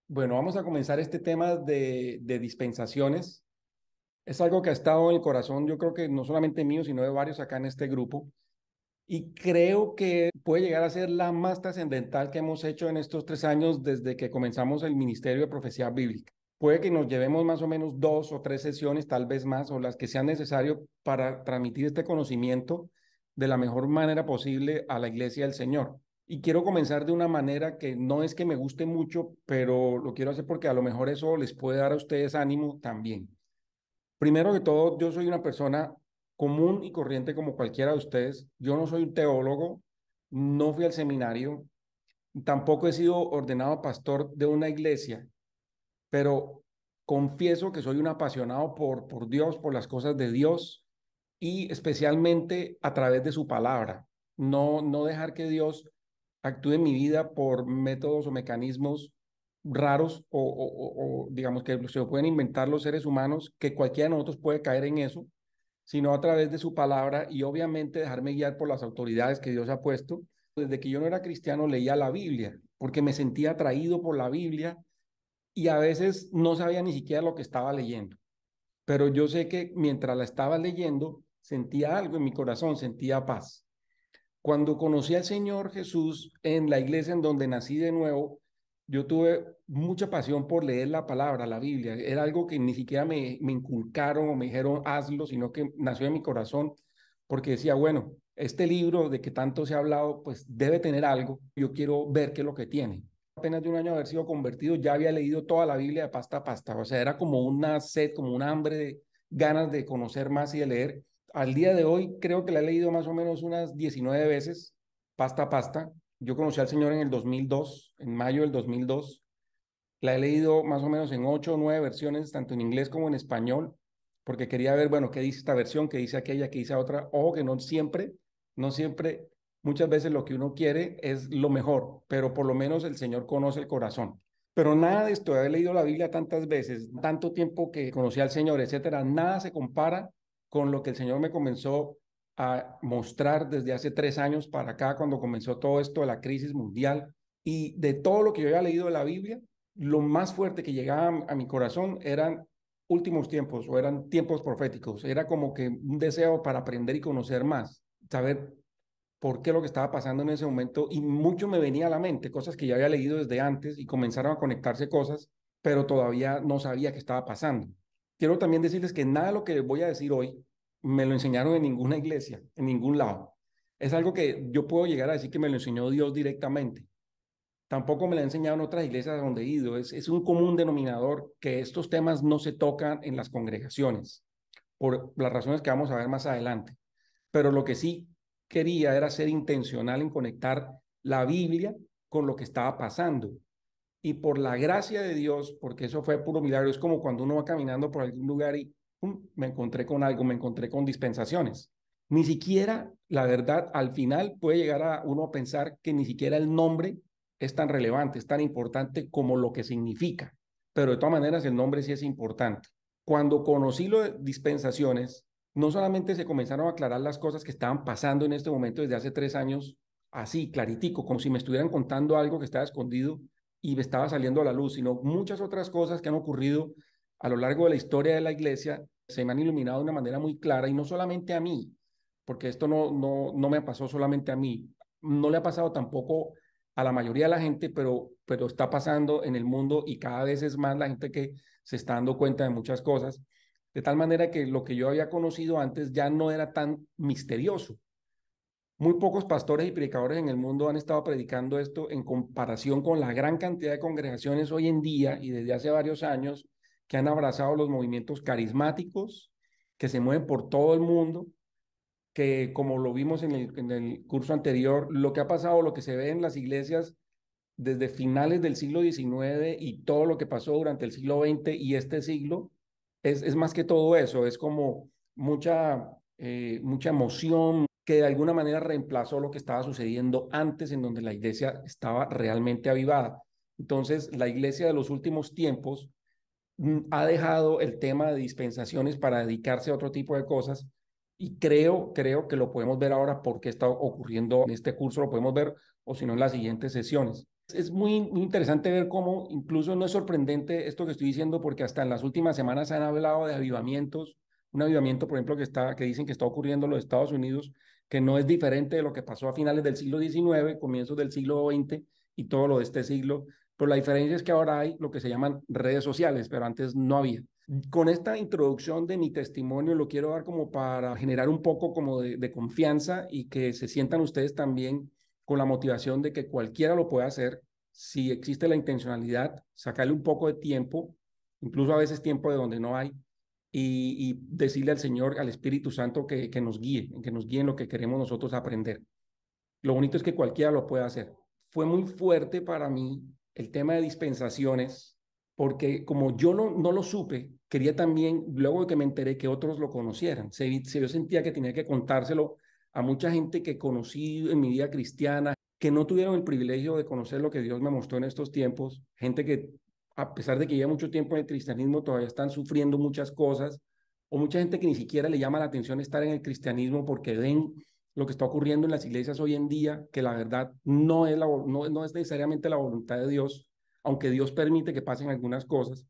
Bueno, vamos a comenzar este tema de dispensaciones. Es algo que ha estado en el corazón, yo creo que no solamente mío, sino de varios acá en este grupo. Y creo que puede llegar a ser la más trascendental que hemos hecho en estos 3 años desde que comenzamos el Ministerio de Profecía Bíblica. Puede que nos llevemos más o menos 2 o 3 sesiones, tal vez más, o las que sean necesarias para transmitir este conocimiento de la mejor manera posible a la iglesia del Señor. Y quiero comenzar de una manera que no es que me guste mucho, pero lo quiero hacer porque a lo mejor eso les puede dar a ustedes ánimo también. Primero que todo, yo soy una persona común y corriente como cualquiera de ustedes. Yo no soy un teólogo, no fui al seminario, tampoco he sido ordenado pastor de una iglesia, pero confieso que soy un apasionado por Dios, por las cosas de Dios y especialmente a través de su palabra. No dejar que Dios actúe en mi vida por métodos o mecanismos raros o digamos que se pueden inventar los seres humanos, que cualquiera de nosotros puede caer en eso, sino a través de su palabra y obviamente dejarme guiar por las autoridades que Dios ha puesto. Desde que yo no era cristiano leía la Biblia porque me sentía atraído por la Biblia y a veces no sabía ni siquiera lo que estaba leyendo, pero yo sé que mientras la estaba leyendo sentía algo en mi corazón, sentía paz. Cuando conocí al Señor Jesús en la iglesia en donde nací de nuevo, yo tuve mucha pasión por leer la palabra, la Biblia. Era algo que ni siquiera me inculcaron o me dijeron hazlo, sino que nació en mi corazón porque decía, bueno, este libro de que tanto se ha hablado, pues debe tener algo. Yo quiero ver qué es lo que tiene. Apenas de un año de haber sido convertido, ya había leído toda la Biblia de pasta a pasta. O sea, era como una sed, como una hambre de ganas de conocer más y de leer. Al día de hoy creo que la he leído más o menos unas 19 veces, pasta a pasta. Yo conocí al Señor en el 2002, en mayo del 2002. La he leído más o menos en 8 o 9 versiones, tanto en inglés como en español, porque quería ver, bueno, qué dice esta versión, qué dice aquella, qué dice otra. Ojo que no siempre, muchas veces lo que uno quiere es lo mejor, pero por lo menos el Señor conoce el corazón. Pero nada de esto, de haber leído la Biblia tantas veces, tanto tiempo que conocí al Señor, etcétera, nada se compara con lo que el Señor me comenzó a mostrar desde hace 3 años para acá, cuando comenzó todo esto de la crisis mundial y de todo lo que yo había leído de la Biblia, lo más fuerte que llegaba a mi corazón eran últimos tiempos o eran tiempos proféticos. Era como que un deseo para aprender y conocer más, saber por qué lo que estaba pasando en ese momento y mucho me venía a la mente, cosas que ya había leído desde antes y comenzaron a conectarse cosas, pero todavía no sabía qué estaba pasando. Quiero también decirles que nada de lo que les voy a decir hoy me lo enseñaron en ninguna iglesia, en ningún lado. Es algo que yo puedo llegar a decir que me lo enseñó Dios directamente. Tampoco me lo han enseñado en otras iglesias donde he ido. Es un común denominador que estos temas no se tocan en las congregaciones, por las razones que vamos a ver más adelante. Pero lo que sí quería era ser intencional en conectar la Biblia con lo que estaba pasando. Y por la gracia de Dios, porque eso fue puro milagro, es como cuando uno va caminando por algún lugar y me encontré con algo, me encontré con dispensaciones. Ni siquiera, la verdad, al final puede llegar a uno a pensar que ni siquiera el nombre es tan relevante, es tan importante como lo que significa. Pero de todas maneras, el nombre sí es importante. Cuando conocí lo de dispensaciones, no solamente se comenzaron a aclarar las cosas que estaban pasando en este momento desde hace 3 años, así, claritico, como si me estuvieran contando algo que estaba escondido y me estaba saliendo a la luz, sino muchas otras cosas que han ocurrido a lo largo de la historia de la iglesia se me han iluminado de una manera muy clara y no solamente a mí, porque esto no me pasó solamente a mí, no le ha pasado tampoco a la mayoría de la gente, pero está pasando en el mundo y cada vez es más la gente que se está dando cuenta de muchas cosas, de tal manera que lo que yo había conocido antes ya no era tan misterioso. Muy pocos pastores y predicadores en el mundo han estado predicando esto en comparación con la gran cantidad de congregaciones hoy en día y desde hace varios años que han abrazado los movimientos carismáticos, que se mueven por todo el mundo, que como lo vimos en el curso anterior, lo que ha pasado, lo que se ve en las iglesias desde finales del siglo XIX y todo lo que pasó durante el siglo XX y este siglo, es más que todo eso, es como mucha emoción que de alguna manera reemplazó lo que estaba sucediendo antes en donde la iglesia estaba realmente avivada. Entonces, la iglesia de los últimos tiempos ha dejado el tema de dispensaciones para dedicarse a otro tipo de cosas y creo que lo podemos ver ahora porque está ocurriendo en este curso, lo podemos ver o si no en las siguientes sesiones. Es muy interesante ver cómo incluso no es sorprendente esto que estoy diciendo, porque hasta en las últimas semanas se han hablado de avivamientos, un avivamiento, por ejemplo, que dicen que está ocurriendo en los Estados Unidos, que no es diferente de lo que pasó a finales del siglo XIX, comienzos del siglo XX y todo lo de este siglo, pero la diferencia es que ahora hay lo que se llaman redes sociales, pero antes no había. Con esta introducción de mi testimonio lo quiero dar como para generar un poco como de confianza y que se sientan ustedes también con la motivación de que cualquiera lo puede hacer si existe la intencionalidad, sacarle un poco de tiempo, incluso a veces tiempo de donde no hay, y decirle al Señor, al Espíritu Santo que nos guíe en lo que queremos nosotros aprender. Lo bonito es que cualquiera lo puede hacer. Fue muy fuerte para mí el tema de dispensaciones, porque como yo no lo supe, quería también, luego de que me enteré, que otros lo conocieran. Yo sentía que tenía que contárselo a mucha gente que conocí en mi vida cristiana, que no tuvieron el privilegio de conocer lo que Dios me mostró en estos tiempos, gente que a pesar de que lleva mucho tiempo en el cristianismo, todavía están sufriendo muchas cosas, o mucha gente que ni siquiera le llama la atención estar en el cristianismo porque ven lo que está ocurriendo en las iglesias hoy en día, que la verdad no es necesariamente la voluntad de Dios, aunque Dios permite que pasen algunas cosas,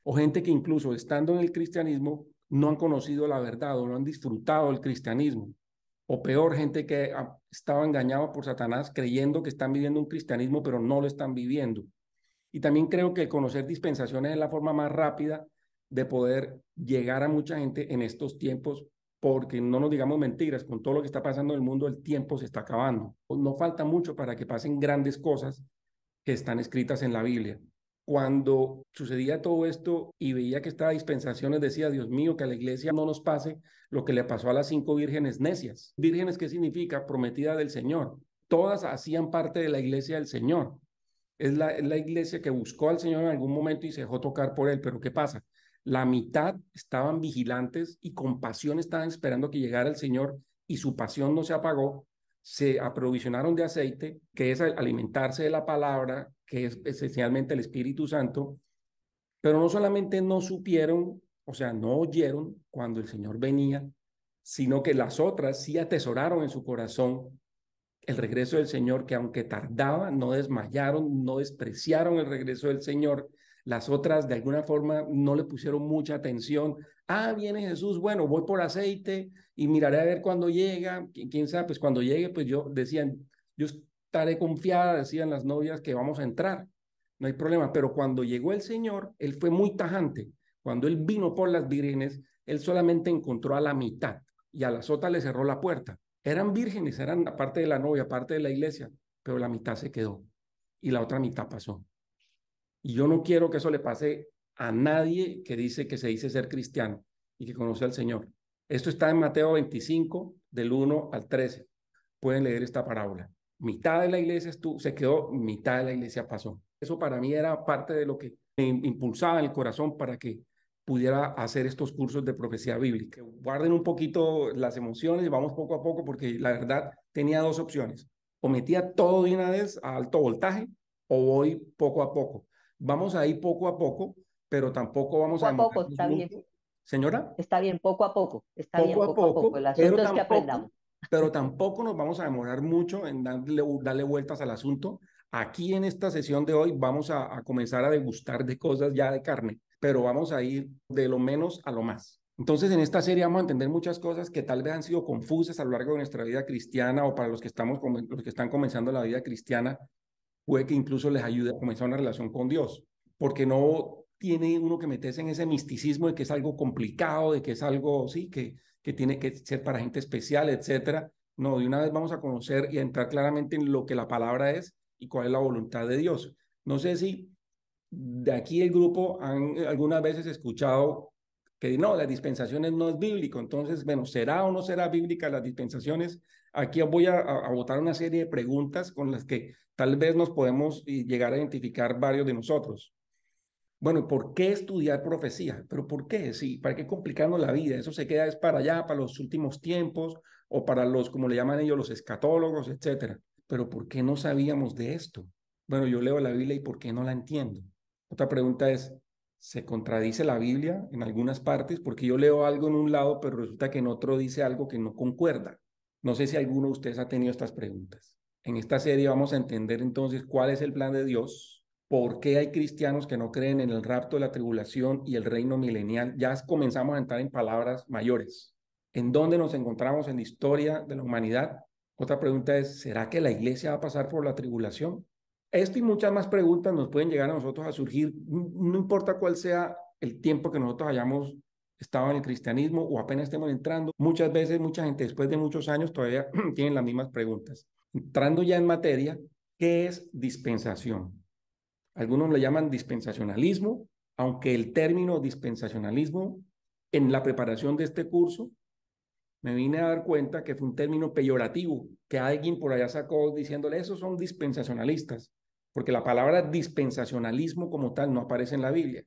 o gente que incluso estando en el cristianismo no han conocido la verdad o no han disfrutado el cristianismo, o peor, gente que estaba engañada por Satanás creyendo que están viviendo un cristianismo, pero no lo están viviendo. Y también creo que conocer dispensaciones es la forma más rápida de poder llegar a mucha gente en estos tiempos, porque no nos digamos mentiras, con todo lo que está pasando en el mundo, el tiempo se está acabando. No falta mucho para que pasen grandes cosas que están escritas en la Biblia. Cuando sucedía todo esto y veía que estas dispensaciones, decía, Dios mío, que a la iglesia no nos pase lo que le pasó a las 5 vírgenes necias. ¿Vírgenes qué significa? Prometida del Señor. Todas hacían parte de la iglesia del Señor. Es la iglesia que buscó al Señor en algún momento y se dejó tocar por él. Pero ¿qué pasa? La mitad estaban vigilantes y con pasión estaban esperando que llegara el Señor y su pasión no se apagó. Se aprovisionaron de aceite, que es alimentarse de la palabra, que es esencialmente el Espíritu Santo, pero no solamente no supieron, o sea, no oyeron cuando el Señor venía, sino que las otras sí atesoraron en su corazón el regreso del Señor, que aunque tardaba, no desmayaron, no despreciaron el regreso del Señor. Las otras de alguna forma no le pusieron mucha atención. Ah, viene Jesús, bueno, voy por aceite y miraré a ver cuándo llega. ¿Quién sabe? Pues cuando llegue, pues yo estaré confiada, decían las novias, que vamos a entrar. No hay problema. Pero cuando llegó el Señor, Él fue muy tajante. Cuando Él vino por las vírgenes, Él solamente encontró a la mitad y a las otras le cerró la puerta. Eran vírgenes, eran parte de la novia, parte de la iglesia, pero la mitad se quedó y la otra mitad pasó. Y yo no quiero que eso le pase a nadie que dice que se dice ser cristiano y que conoce al Señor. Esto está en Mateo 25, del 1 al 13. Pueden leer esta parábola. Mitad de la iglesia se quedó, mitad de la iglesia pasó. Eso para mí era parte de lo que me impulsaba en el corazón para que pudiera hacer estos cursos de profecía bíblica. Guarden un poquito las emociones y vamos poco a poco porque la verdad tenía dos opciones. O metía todo de una vez a alto voltaje o voy poco a poco. Vamos a ir poco a poco, pero tampoco vamos Poco a a poco, demorarnos está bien, mucho. Señora, está bien, poco a poco, está bien, poco a poco a poco. poco, El asunto es que aprendamos. pero tampoco nos vamos a demorar mucho en darle vueltas al asunto. Aquí en esta sesión de hoy vamos a comenzar a degustar de cosas ya de carne, pero vamos a ir de lo menos a lo más. Entonces, en esta serie vamos a entender muchas cosas que tal vez han sido confusas a lo largo de nuestra vida cristiana o para los que están comenzando la vida cristiana, puede que incluso les ayude a comenzar una relación con Dios, porque no tiene uno que meterse en ese misticismo de que es algo complicado, de que es algo, sí, que tiene que ser para gente especial, etcétera. No, de una vez vamos a conocer y a entrar claramente en lo que la palabra es y cuál es la voluntad de Dios. No sé si de aquí el grupo han algunas veces escuchado que no, las dispensaciones no es bíblico, entonces, bueno, ¿será o no será bíblica las dispensaciones? Aquí voy a botar una serie de preguntas con las que tal vez nos podemos llegar a identificar varios de nosotros. Bueno, ¿por qué estudiar profecía? ¿Pero por qué? Sí, ¿para qué complicarnos la vida? Eso se queda es para allá, para los últimos tiempos o para los, como le llaman ellos, los escatólogos, etcétera. Pero ¿por qué no sabíamos de esto? Bueno, yo leo la Biblia y ¿por qué no la entiendo? Otra pregunta es, ¿se contradice la Biblia en algunas partes? Porque yo leo algo en un lado, pero resulta que en otro dice algo que no concuerda. No sé si alguno de ustedes ha tenido estas preguntas. En esta serie vamos a entender entonces cuál es el plan de Dios, por qué hay cristianos que no creen en el rapto de la tribulación y el reino milenial. Ya comenzamos a entrar en palabras mayores. ¿En dónde nos encontramos en la historia de la humanidad? Otra pregunta es, ¿será que la iglesia va a pasar por la tribulación? Esto y muchas más preguntas nos pueden llegar a nosotros a surgir, no importa cuál sea el tiempo que nosotros hayamos estado en el cristianismo o apenas estemos entrando. Muchas veces, mucha gente después de muchos años todavía tienen las mismas preguntas. Entrando ya en materia, ¿qué es dispensación? Algunos le llaman dispensacionalismo, aunque el término dispensacionalismo en la preparación de este curso me vine a dar cuenta que fue un término peyorativo que alguien por allá sacó diciéndole, esos son dispensacionalistas, porque la palabra dispensacionalismo como tal no aparece en la Biblia,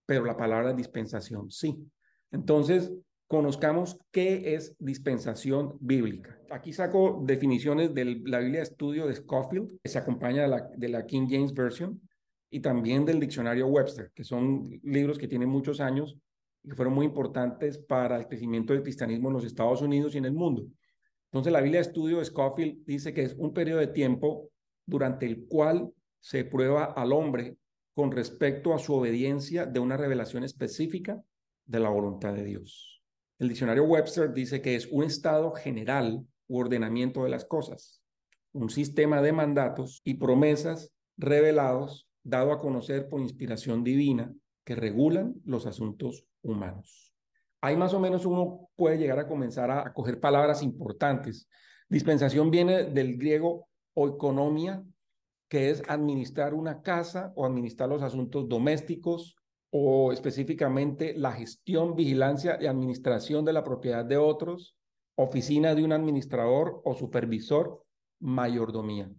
pero la palabra dispensación sí. Entonces, conozcamos qué es dispensación bíblica. Aquí saco definiciones de la Biblia de Estudio de Scofield, que se acompaña de la King James Version, y también del diccionario Webster, que son libros que tienen muchos años y que fueron muy importantes para el crecimiento del cristianismo en los Estados Unidos y en el mundo. Entonces, la Biblia de Estudio de Scofield dice que es un periodo de tiempo durante el cual se prueba al hombre con respecto a su obediencia de una revelación específica de la voluntad de Dios. El diccionario Webster dice que es un estado general u ordenamiento de las cosas, un sistema de mandatos y promesas revelados, dado a conocer por inspiración divina, que regulan los asuntos humanos. Ahí más o menos uno puede llegar a comenzar a coger palabras importantes. Dispensación viene del griego oikonomia, que es administrar una casa o administrar los asuntos domésticos o específicamente la gestión, vigilancia y administración de la propiedad de otros, oficina de un administrador o supervisor, mayordomía.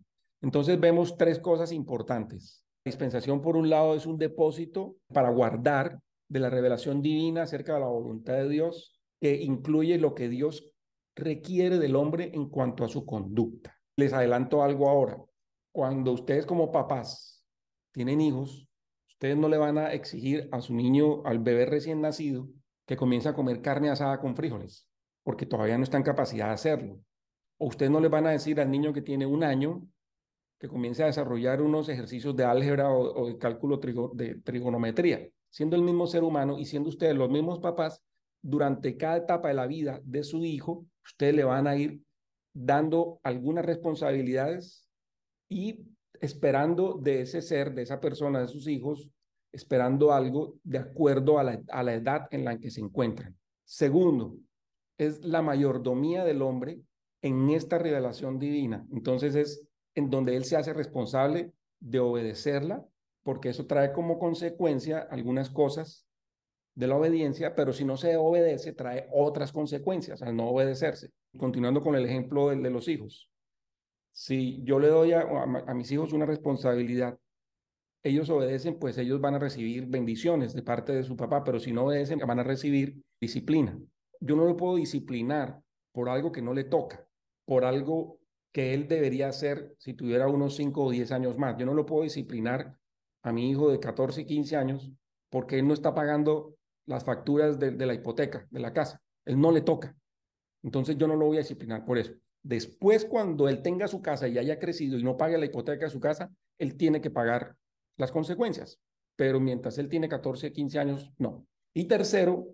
Entonces vemos tres cosas importantes. La dispensación, por un lado, es un depósito para guardar de la revelación divina acerca de la voluntad de Dios, que incluye lo que Dios requiere del hombre en cuanto a su conducta. Les adelanto algo ahora. Cuando ustedes como papás tienen hijos, ustedes no le van a exigir a su niño, al bebé recién nacido, que comience a comer carne asada con frijoles, porque todavía no está en capacidad de hacerlo. O ustedes no le van a decir al niño que tiene 1 año que comience a desarrollar unos ejercicios de álgebra o de cálculo de trigonometría, siendo el mismo ser humano y siendo ustedes los mismos papás, durante cada etapa de la vida de su hijo, ustedes le van a ir dando algunas responsabilidades y esperando de ese ser, de esa persona, de sus hijos, esperando algo de acuerdo a la edad en la que se encuentran. Segundo, es la mayordomía del hombre en esta revelación divina. Entonces es en donde él se hace responsable de obedecerla, porque eso trae como consecuencia algunas cosas de la obediencia, pero si no se obedece, trae otras consecuencias al no obedecerse. Continuando con el ejemplo de los hijos. Si yo le doy a mis hijos una responsabilidad, ellos obedecen, pues ellos van a recibir bendiciones de parte de su papá, pero si no obedecen, van a recibir disciplina. Yo no lo puedo disciplinar por algo que no le toca, por algo que él debería hacer si tuviera unos 5 o 10 años más. Yo no lo puedo disciplinar a mi hijo de 14 y 15 años porque él no está pagando las facturas de la hipoteca, de la casa. Él no le toca. Entonces yo no lo voy a disciplinar por eso. Después, cuando él tenga su casa y haya crecido y no pague la hipoteca de su casa, él tiene que pagar las consecuencias. Pero mientras él tiene 14, 15 años, no. Y tercero,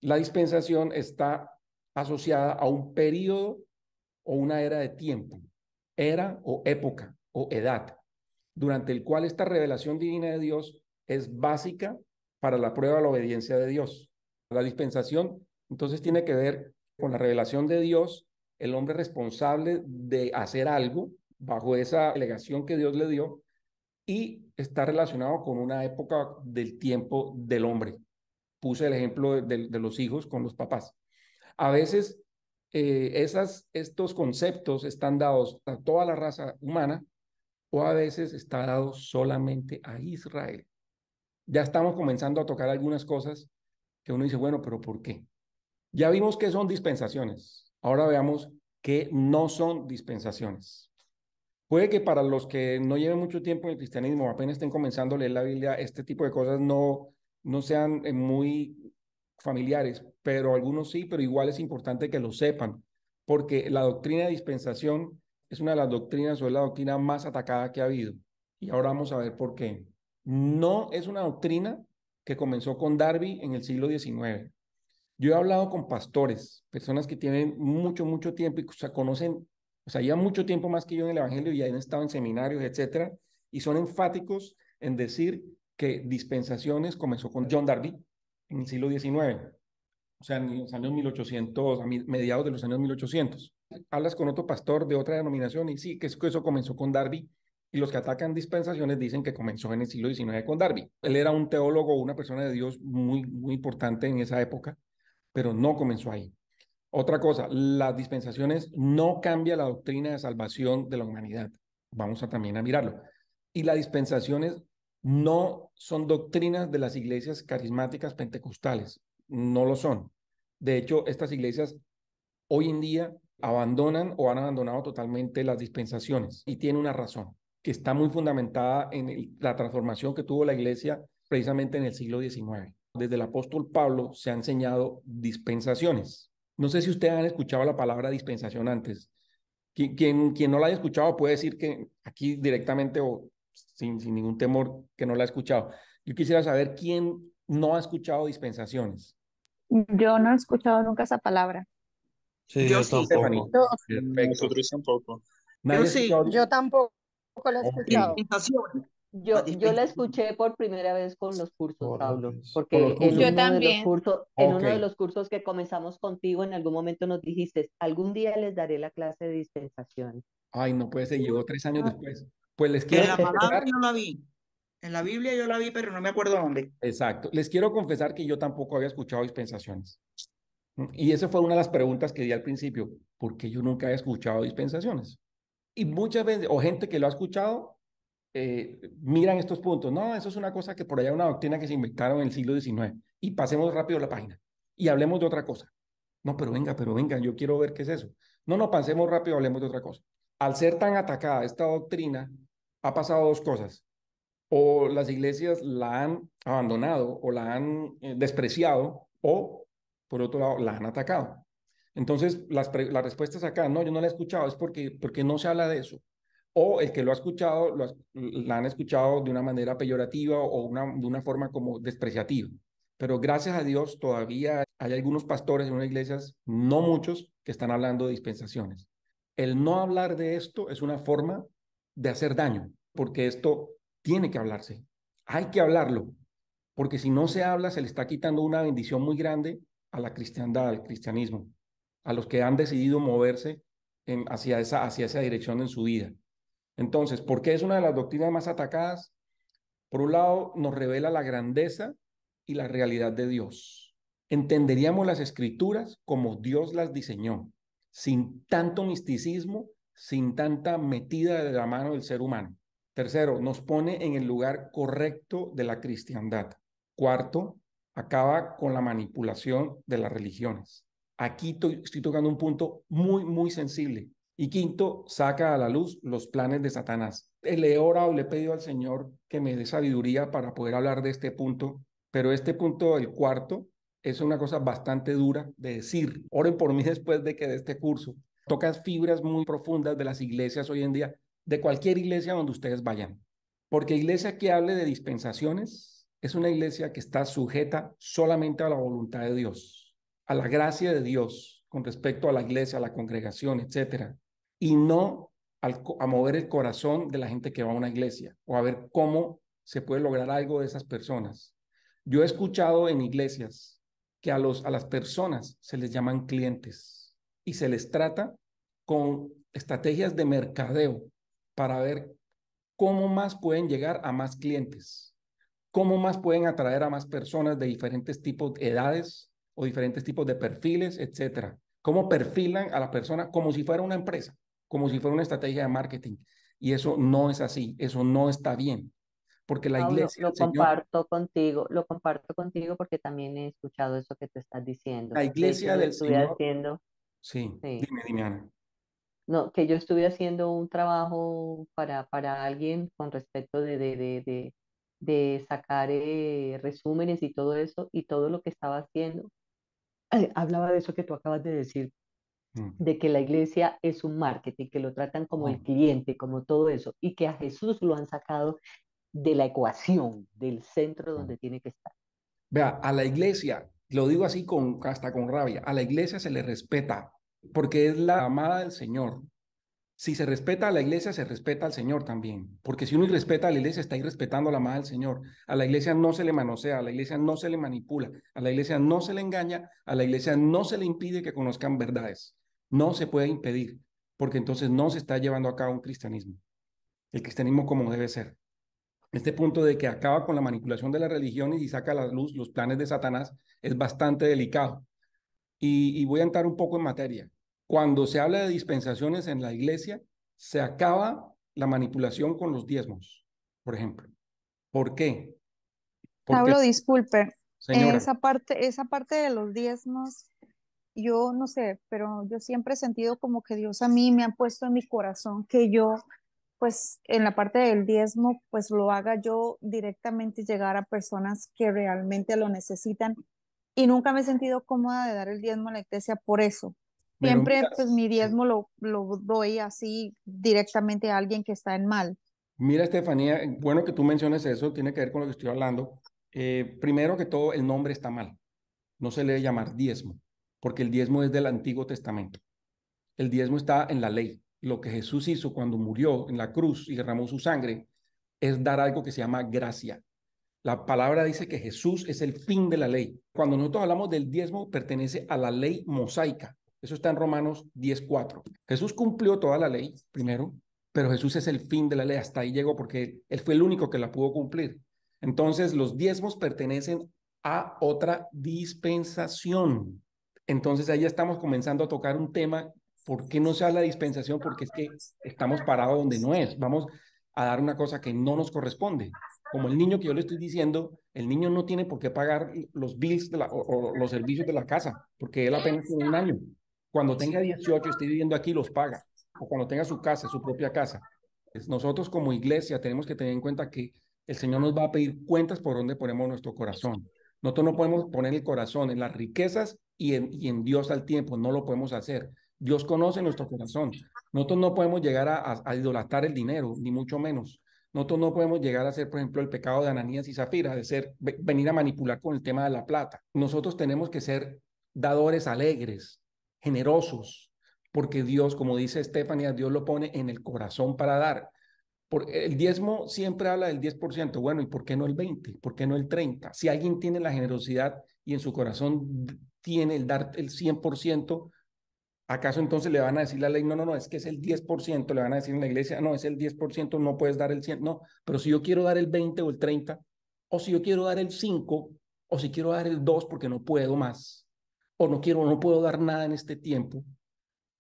la dispensación está asociada a un periodo o una era de tiempo, era o época o edad, durante el cual esta revelación divina de Dios es básica para la prueba de la obediencia de Dios. La dispensación entonces tiene que ver con la revelación de Dios, el hombre responsable de hacer algo bajo esa delegación que Dios le dio y está relacionado con una época del tiempo del hombre. Puse el ejemplo de los hijos con los papás. A veces estos conceptos están dados a toda la raza humana o a veces está dado solamente a Israel. Ya estamos comenzando a tocar algunas cosas que uno dice, bueno, pero ¿por qué? Ya vimos que son dispensaciones. Ahora veamos que no son dispensaciones. Puede que para los que no lleven mucho tiempo en el cristianismo, apenas estén comenzando a leer la Biblia, este tipo de cosas no sean muy familiares, pero algunos sí, pero igual es importante que lo sepan, porque la doctrina de dispensación es una de las doctrinas o es la doctrina más atacada que ha habido. Y ahora vamos a ver por qué. No es una doctrina que comenzó con Darby en el siglo XIX. Yo he hablado con pastores, personas que tienen mucho, mucho tiempo y o sea, conocen, o sea, llevan mucho tiempo más que yo en el Evangelio y han estado en seminarios, etcétera, y son enfáticos en decir que dispensaciones comenzó con John Darby en el siglo XIX, o sea, en los años 1800, mediados de los años 1800. Hablas con otro pastor de otra denominación y sí, que eso comenzó con Darby, y los que atacan dispensaciones dicen que comenzó en el siglo XIX con Darby. Él era un teólogo, una persona de Dios muy, muy importante en esa época, pero no comenzó ahí. Otra cosa, las dispensaciones no cambia la doctrina de salvación de la humanidad. Vamos a también a mirarlo. Y las dispensaciones no son doctrinas de las iglesias carismáticas pentecostales, no lo son. De hecho, estas iglesias hoy en día abandonan o han abandonado totalmente las dispensaciones y tiene una razón, que está muy fundamentada en la transformación que tuvo la iglesia precisamente en el siglo XIX. Desde el apóstol Pablo se han enseñado dispensaciones. No sé si ustedes han escuchado la palabra dispensación antes. Quien no la haya escuchado puede decir que aquí directamente o sin ningún temor que no la ha escuchado. Yo quisiera saber quién no ha escuchado dispensaciones. Yo no he escuchado nunca esa palabra. Sí, Yo yo sí, Stephanie, tampoco. Yo, perfecto. Nosotros tampoco. yo Nadie ha sí. escuchado. yo tampoco la he Ok, escuchado. Dispensaciones. Las Yo la dispensaciones. escuché por primera vez con los cursos, Saulo, Órales. con los porque en cursos. Yo uno de los también. cursos, en Ok. uno de los cursos que comenzamos contigo, en algún momento nos dijiste, algún día les daré la clase de dispensación. Ay, no puede ser, llegó 3 años Ah, después. Pues les En quiero la palabra confesar, yo la vi. En la Biblia yo la vi, pero no me acuerdo dónde. exacto, les quiero confesar que yo tampoco había escuchado dispensaciones. Y esa fue una de las preguntas que di al principio, ¿por qué yo nunca he escuchado dispensaciones? Y muchas veces, o gente que lo ha escuchado, miran estos puntos. No, eso es una cosa que por allá, una doctrina que se inventaron en el siglo XIX. Y pasemos rápido la página y hablemos de otra cosa. No, pero venga, yo quiero ver qué es eso. No, no, pasemos rápido, hablemos de otra cosa. Al ser tan atacada esta doctrina, ha pasado dos cosas. O las iglesias la han abandonado o la han despreciado, o por otro lado la han atacado. Entonces, las respuestas acá, no, yo no la he escuchado, es porque no se habla de eso. O el que lo ha escuchado, la han escuchado de una manera peyorativa o de una forma como despreciativa. Pero gracias a Dios todavía hay algunos pastores en unas iglesias, no muchos, que están hablando de dispensaciones. El no hablar de esto es una forma de hacer daño, porque esto tiene que hablarse. Hay que hablarlo, porque si no se habla, se le está quitando una bendición muy grande a la cristiandad, al cristianismo, a los que han decidido moverse hacia esa dirección en su vida. Entonces, ¿por qué es una de las doctrinas más atacadas? Por un lado, nos revela la grandeza y la realidad de Dios. Entenderíamos las escrituras como Dios las diseñó, sin tanto misticismo, sin tanta metida de la mano del ser humano. Tercero, nos pone en el lugar correcto de la cristiandad. Cuarto, acaba con la manipulación de las religiones. Aquí estoy tocando un punto muy, muy sensible. Y quinto, saca a la luz los planes de Satanás. Le he orado, le he pedido al Señor que me dé sabiduría para poder hablar de este punto, pero este punto, el cuarto, es una cosa bastante dura de decir. Oren por mí después de que de este curso. Tocas fibras muy profundas de las iglesias hoy en día, de cualquier iglesia donde ustedes vayan. Porque iglesia que hable de dispensaciones es una iglesia que está sujeta solamente a la voluntad de Dios, a la gracia de Dios con respecto a la iglesia, a la congregación, etcétera, y no a mover el corazón de la gente que va a una iglesia o a ver cómo se puede lograr algo de esas personas. Yo he escuchado en iglesias que a las personas se les llaman clientes y se les trata con estrategias de mercadeo para ver cómo más pueden llegar a más clientes, cómo más pueden atraer a más personas de diferentes tipos de edades o diferentes tipos de perfiles, etcétera. Cómo perfilan a la persona como si fuera una empresa, como si fuera una estrategia de marketing. Y eso no es así, eso no está bien, porque la Pablo, iglesia del Señor, lo comparto contigo porque también he escuchado eso que tú estás diciendo. la De hecho, iglesia yo del estuve Señor, haciendo, sí, sí, dime, Ana. no, que yo estuve haciendo un trabajo para alguien con respecto de sacar resúmenes y todo lo que estaba haciendo, hablaba de eso que tú acabas de decir, de que la iglesia es un marketing, que lo tratan como el Oh. cliente, como todo eso, y que a Jesús lo han sacado de la ecuación, del centro donde tiene que estar. Vea, a la iglesia, lo digo así hasta con rabia, a la iglesia se le respeta porque es la amada del Señor. Si se respeta a la iglesia, se respeta al Señor también. Porque si uno irrespeta a la iglesia, está irrespetando a la amada del Señor. A la iglesia no se le manosea, a la iglesia no se le manipula, a la iglesia no se le engaña, a la iglesia no se le impide que conozcan verdades. No se puede impedir, porque entonces no se está llevando a cabo un cristianismo. El cristianismo como debe ser. Este punto de que acaba con la manipulación de las religiones y saca a la luz los planes de Satanás es bastante delicado. Y voy a entrar un poco en materia. Cuando se habla de dispensaciones en la iglesia, se acaba la manipulación con los diezmos, por ejemplo. ¿Por qué? Porque, Pablo, disculpe, señora, esa parte de los diezmos, yo no sé, pero yo siempre he sentido como que Dios a mí me ha puesto en mi corazón que yo, pues en la parte del diezmo, pues lo haga yo directamente llegar a personas que realmente lo necesitan y nunca me he sentido cómoda de dar el diezmo a la iglesia por eso. pero Siempre, pues mi diezmo lo doy así directamente a alguien que está en mal. mira, Estefanía, bueno que tú menciones eso, tiene que ver con lo que estoy hablando. Primero que todo, el nombre está mal. No se le debe llamar diezmo, porque el diezmo es del Antiguo Testamento. El diezmo está en la ley. Lo que Jesús hizo cuando murió en la cruz y derramó su sangre es dar algo que se llama gracia. La palabra dice que Jesús es el fin de la ley. Cuando nosotros hablamos del diezmo, pertenece a la ley mosaica. Eso está en Romanos 10:4. Jesús cumplió toda la ley, primero, pero Jesús es el fin de la ley. Hasta ahí llegó porque él fue el único que la pudo cumplir. Entonces, los diezmos pertenecen a otra dispensación. Entonces, ahí ya estamos comenzando a tocar un tema. ¿Por qué no se habla de dispensación? Porque es que estamos parados donde no es. Vamos a dar una cosa que no nos corresponde. Como el niño que yo le estoy diciendo, el niño no tiene por qué pagar los bills o los servicios de la casa, porque él apenas tiene 1 año. Cuando tenga 18 y esté viviendo aquí, los paga. O cuando tenga su casa, su propia casa. Nosotros como iglesia tenemos que tener en cuenta que el Señor nos va a pedir cuentas por donde ponemos nuestro corazón. Nosotros no podemos poner el corazón en las riquezas y en Dios al tiempo, no lo podemos hacer. Dios conoce nuestro corazón. Nosotros no podemos llegar a idolatrar el dinero, ni mucho menos. Nosotros no podemos llegar a hacer, por ejemplo, el pecado de Ananías y Zafira, de venir a manipular con el tema de la plata. Nosotros tenemos que ser dadores alegres, generosos, porque Dios, como dice Estefanía, Dios lo pone en el corazón para dar. El diezmo siempre habla del 10%. Bueno, ¿y por qué no el 20%? ¿Por qué no el 30%? Si alguien tiene la generosidad y en su corazón tiene el dar el 100%, ¿acaso entonces le van a decir la ley? No, no, no, es que es el 10%, le van a decir en la iglesia, no, es el 10%, no puedes dar el 100%, no, pero si yo quiero dar el 20 o el 30, o si yo quiero dar el 5, o si quiero dar el 2 porque no puedo más, o no puedo dar nada en este tiempo,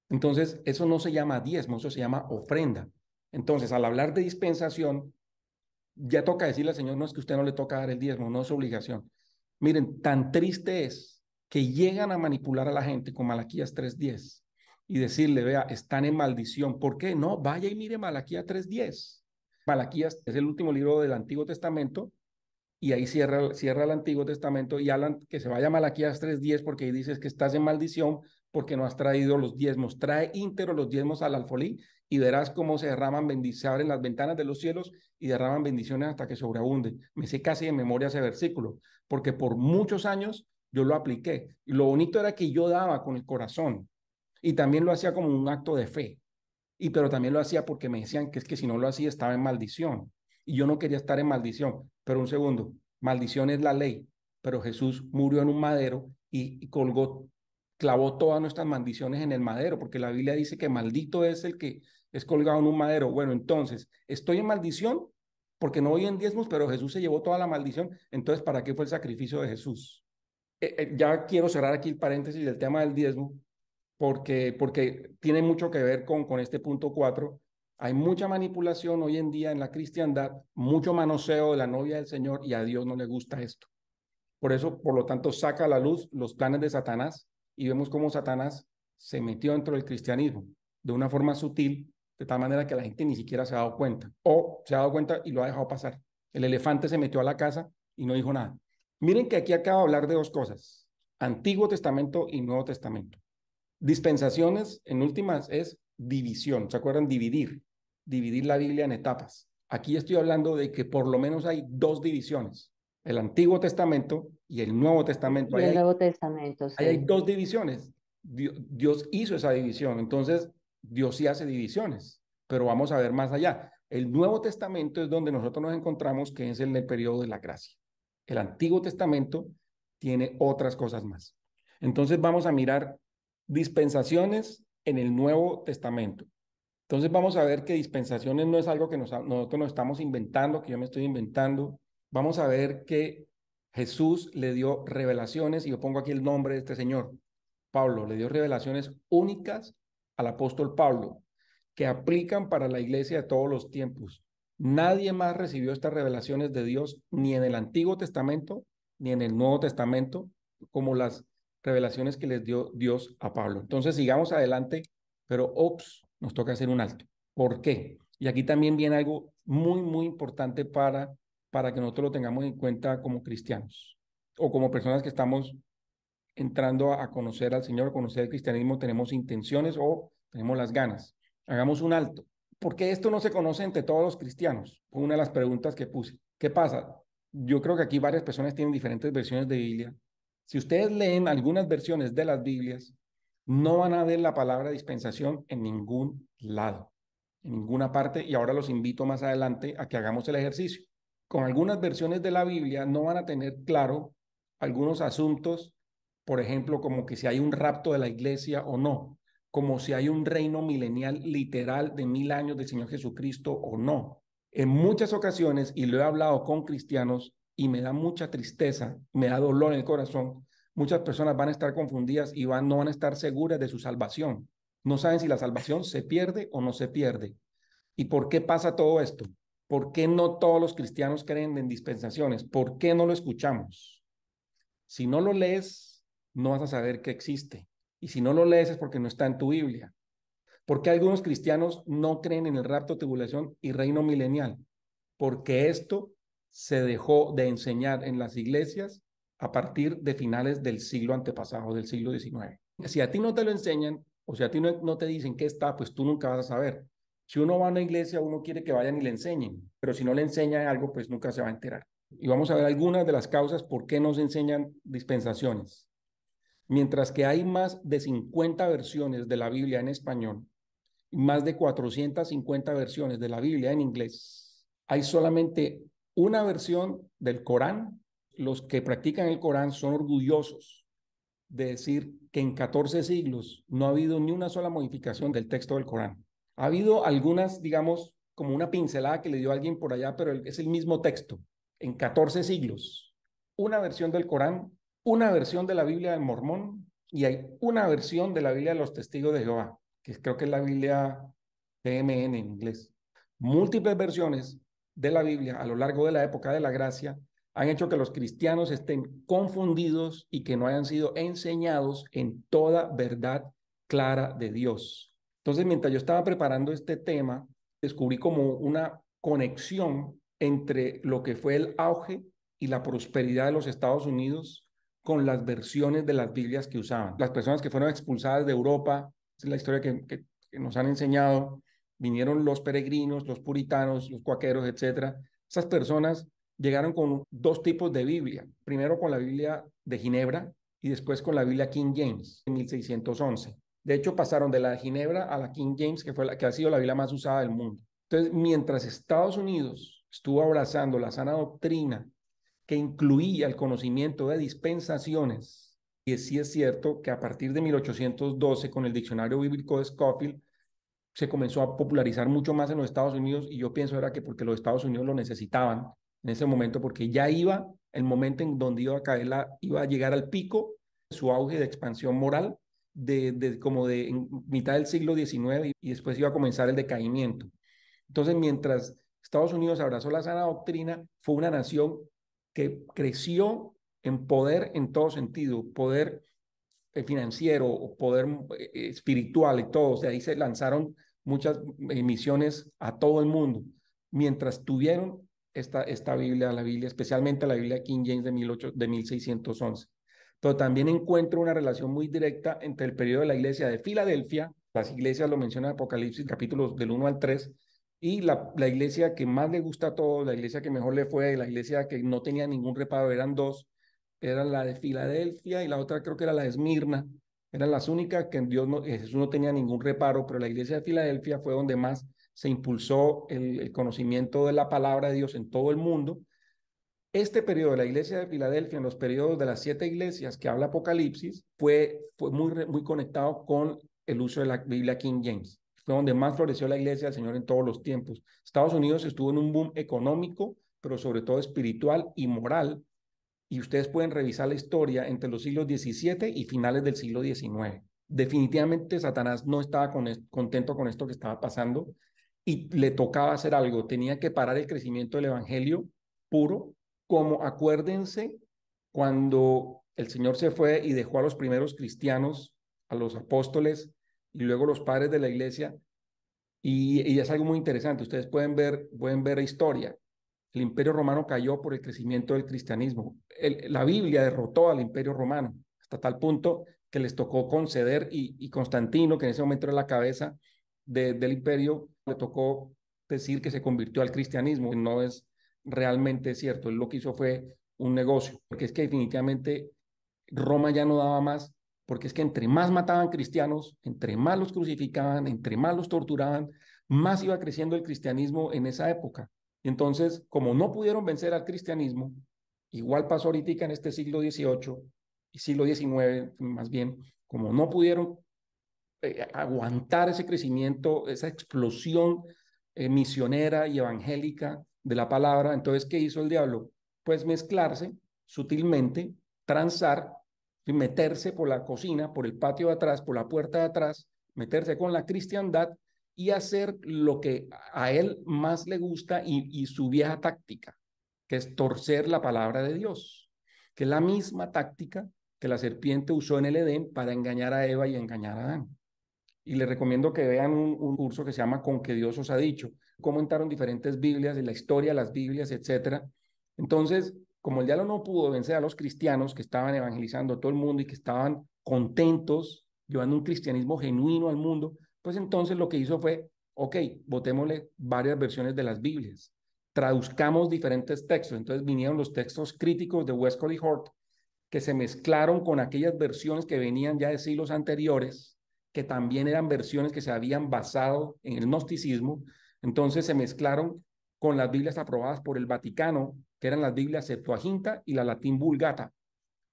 entonces eso no se llama diezmo, eso se llama ofrenda. Entonces, al hablar de dispensación, ya toca decirle al Señor, no es que usted no le toca dar el diezmo, no es obligación. Miren, tan triste es que llegan a manipular a la gente con Malaquías 3:10 y decirle, vea, están en maldición. ¿Por qué? No, vaya y mire Malaquías 3:10. Malaquías es el último libro del Antiguo Testamento y ahí cierra el Antiguo Testamento y hablan que se vaya a Malaquías 3:10 porque ahí dices que estás en maldición porque no has traído los diezmos. Trae íntegros los diezmos al alfolí y verás cómo se derraman bendiciones, se abren las ventanas de los cielos y derraman bendiciones hasta que sobreabunden. Me sé casi de memoria ese versículo, porque por muchos años yo lo apliqué. Y lo bonito era que yo daba con el corazón y también lo hacía como un acto de fe. Pero también lo hacía porque me decían que es que si no lo hacía estaba en maldición. Y yo no quería estar en maldición. Pero un segundo, maldición es la ley. Pero Jesús murió en un madero y clavó todas nuestras maldiciones en el madero, porque la Biblia dice que maldito es el que es colgado en un madero. Bueno, entonces, estoy en maldición porque no voy en diezmos, pero Jesús se llevó toda la maldición. Entonces, ¿para qué fue el sacrificio de Jesús? Ya quiero cerrar aquí el paréntesis del tema del diezmo, porque tiene mucho que ver con este punto 4. Hay mucha manipulación hoy en día en la cristiandad, mucho manoseo de la novia del Señor y a Dios no le gusta esto. Por eso, por lo tanto, saca a la luz los planes de Satanás y vemos cómo Satanás se metió dentro del cristianismo de una forma sutil, de tal manera que la gente ni siquiera se ha dado cuenta o se ha dado cuenta y lo ha dejado pasar. El elefante se metió a la casa y no dijo nada. Miren que aquí acabo de hablar de dos cosas, Antiguo Testamento y Nuevo Testamento. Dispensaciones, en últimas, es división. ¿Se acuerdan? Dividir la Biblia en etapas. Aquí estoy hablando de que por lo menos hay dos divisiones, el Antiguo Testamento y el Nuevo Testamento. Y el Nuevo Testamento, Ahí hay sí. dos divisiones. Dios hizo esa división, entonces Dios sí hace divisiones, pero vamos a ver más allá. El Nuevo Testamento es donde nosotros nos encontramos, que es en el periodo de la gracia. El Antiguo Testamento tiene otras cosas más. Entonces vamos a mirar dispensaciones en el Nuevo Testamento. Entonces vamos a ver que dispensaciones no es algo que nosotros nos estamos inventando, que yo me estoy inventando. Vamos a ver que Jesús le dio revelaciones, y yo pongo aquí el nombre de este señor, Pablo, le dio revelaciones únicas al apóstol Pablo, que aplican para la iglesia de todos los tiempos. Nadie más recibió estas revelaciones de Dios, ni en el Antiguo Testamento, ni en el Nuevo Testamento, como las revelaciones que les dio Dios a Pablo. Entonces sigamos adelante, pero nos toca hacer un alto. ¿Por qué? Y aquí también viene algo muy, muy importante para que nosotros lo tengamos en cuenta como cristianos o como personas que estamos entrando a conocer al Señor, a conocer el cristianismo, tenemos intenciones o tenemos las ganas. Hagamos un alto. ¿Por qué esto no se conoce entre todos los cristianos? Fue una de las preguntas que puse. ¿Qué pasa? Yo creo que aquí varias personas tienen diferentes versiones de Biblia. Si ustedes leen algunas versiones de las Biblias, no van a ver la palabra dispensación en ningún lado, en ninguna parte, y ahora los invito más adelante a que hagamos el ejercicio. Con algunas versiones de la Biblia no van a tener claro algunos asuntos, por ejemplo, como que si hay un rapto de la iglesia o no, como si hay un reino milenial literal de 1000 años del Señor Jesucristo o no. En muchas ocasiones, y lo he hablado con cristianos, y me da mucha tristeza, me da dolor en el corazón, muchas personas van a estar confundidas y no van a estar seguras de su salvación. No saben si la salvación se pierde o no se pierde. ¿Y por qué pasa todo esto? ¿Por qué no todos los cristianos creen en dispensaciones? ¿Por qué no lo escuchamos? Si no lo lees, no vas a saber que existe. Y si no lo lees es porque no está en tu Biblia. ¿Por qué algunos cristianos no creen en el rapto, tribulación y reino milenial? Porque esto se dejó de enseñar en las iglesias a partir de finales del siglo antepasado, del siglo XIX. Si a ti no te lo enseñan, o si a ti no te dicen qué está, pues tú nunca vas a saber. Si uno va a una iglesia, uno quiere que vayan y le enseñen, pero si no le enseñan algo, pues nunca se va a enterar. Y vamos a ver algunas de las causas por qué no se enseñan dispensaciones. Mientras que hay más de 50 versiones de la Biblia en español, más de 450 versiones de la Biblia en inglés, hay solamente una versión del Corán. Los que practican el Corán son orgullosos de decir que en 14 siglos no ha habido ni una sola modificación del texto del Corán. Ha habido algunas, digamos, como una pincelada que le dio alguien por allá, pero es el mismo texto. En 14 siglos, una versión del Corán, una versión de la Biblia del Mormón, y hay una versión de la Biblia de los Testigos de Jehová, que creo que es la Biblia TMN en inglés. Múltiples versiones de la Biblia a lo largo de la época de la gracia han hecho que los cristianos estén confundidos y que no hayan sido enseñados en toda verdad clara de Dios. Entonces, mientras yo estaba preparando este tema, descubrí como una conexión entre lo que fue el auge y la prosperidad de los Estados Unidos con las versiones de las Biblias que usaban. Las personas que fueron expulsadas de Europa, es la historia que nos han enseñado, vinieron los peregrinos, los puritanos, los cuáqueros, etcétera. Esas personas llegaron con dos tipos de Biblia. Primero con la Biblia de Ginebra y después con la Biblia King James en 1611. De hecho, pasaron de la de Ginebra a la King James, que fue la que ha sido la Biblia más usada del mundo. Entonces, mientras Estados Unidos estuvo abrazando la sana doctrina que incluía el conocimiento de dispensaciones, y sí es cierto que a partir de 1812, con el diccionario bíblico de Scofield, se comenzó a popularizar mucho más en los Estados Unidos, y yo pienso era que porque los Estados Unidos lo necesitaban en ese momento, porque ya iba el momento en donde iba a llegar al pico su auge de expansión moral como de en mitad del siglo XIX, y después iba a comenzar el decaimiento. Entonces, mientras Estados Unidos abrazó la sana doctrina, fue una nación que creció en poder en todo sentido, poder financiero o poder espiritual y todo. O sea, ahí se lanzaron muchas misiones a todo el mundo, mientras tuvieron esta Biblia, la Biblia, especialmente la Biblia King James de 1611. pero también encuentro una relación muy directa entre el periodo de la iglesia de Filadelfia, las iglesias lo menciona en Apocalipsis, capítulos del 1 al 3, y la iglesia que más le gusta a todos, la iglesia que mejor le fue, la iglesia que no tenía ningún reparo, eran dos, eran la de Filadelfia y la otra creo que era la de Esmirna, eran las únicas que Jesús no tenía ningún reparo, pero la iglesia de Filadelfia fue donde más se impulsó el conocimiento de la palabra de Dios en todo el mundo. Este periodo de la iglesia de Filadelfia, en los periodos de las 7 iglesias que habla Apocalipsis, fue muy conectado con el uso de la Biblia King James. Fue donde más floreció la iglesia del Señor en todos los tiempos. Estados Unidos estuvo en un boom económico, pero sobre todo espiritual y moral. Y ustedes pueden revisar la historia entre los siglos XVII y finales del siglo XIX. Definitivamente Satanás no estaba contento con esto que estaba pasando y le tocaba hacer algo. Tenía que parar el crecimiento del evangelio puro, como acuérdense cuando el Señor se fue y dejó a los primeros cristianos, a los apóstoles y luego los padres de la iglesia. Y es algo muy interesante. Ustedes pueden ver la historia. El Imperio Romano cayó por el crecimiento del cristianismo. La Biblia derrotó al Imperio Romano hasta tal punto que les tocó conceder y Constantino, que en ese momento era la cabeza del imperio, le tocó decir que se convirtió al cristianismo. No es realmente cierto. Él lo que hizo fue un negocio, porque es que definitivamente Roma ya no daba más, porque es que entre más mataban cristianos, entre más los crucificaban, entre más los torturaban, más iba creciendo el cristianismo en esa época. Entonces, como no pudieron vencer al cristianismo, igual pasó ahorita en este siglo XVIII y siglo XIX, más bien, como no pudieron aguantar ese crecimiento, esa explosión misionera y evangélica de la palabra, entonces, ¿qué hizo el diablo? Pues mezclarse sutilmente, transar, meterse por la cocina, por el patio de atrás, por la puerta de atrás, meterse con la cristiandad y hacer lo que a él más le gusta y su vieja táctica, que es torcer la palabra de Dios, que es la misma táctica que la serpiente usó en el Edén para engañar a Eva y engañar a Adán. Y les recomiendo que vean un curso que se llama Con que Dios os ha dicho, cómo entraron diferentes Biblias, en la historia de las Biblias, etcétera. Entonces, como el diablo no pudo vencer a los cristianos que estaban evangelizando a todo el mundo y que estaban contentos, llevando un cristianismo genuino al mundo, pues entonces lo que hizo fue, ok, botémosle varias versiones de las Biblias, traduzcamos diferentes textos. Entonces vinieron los textos críticos de Westcott y Hort, que se mezclaron con aquellas versiones que venían ya de siglos anteriores, que también eran versiones que se habían basado en el gnosticismo. Entonces se mezclaron con las Biblias aprobadas por el Vaticano, que eran las Biblias Septuaginta y la Latín Vulgata.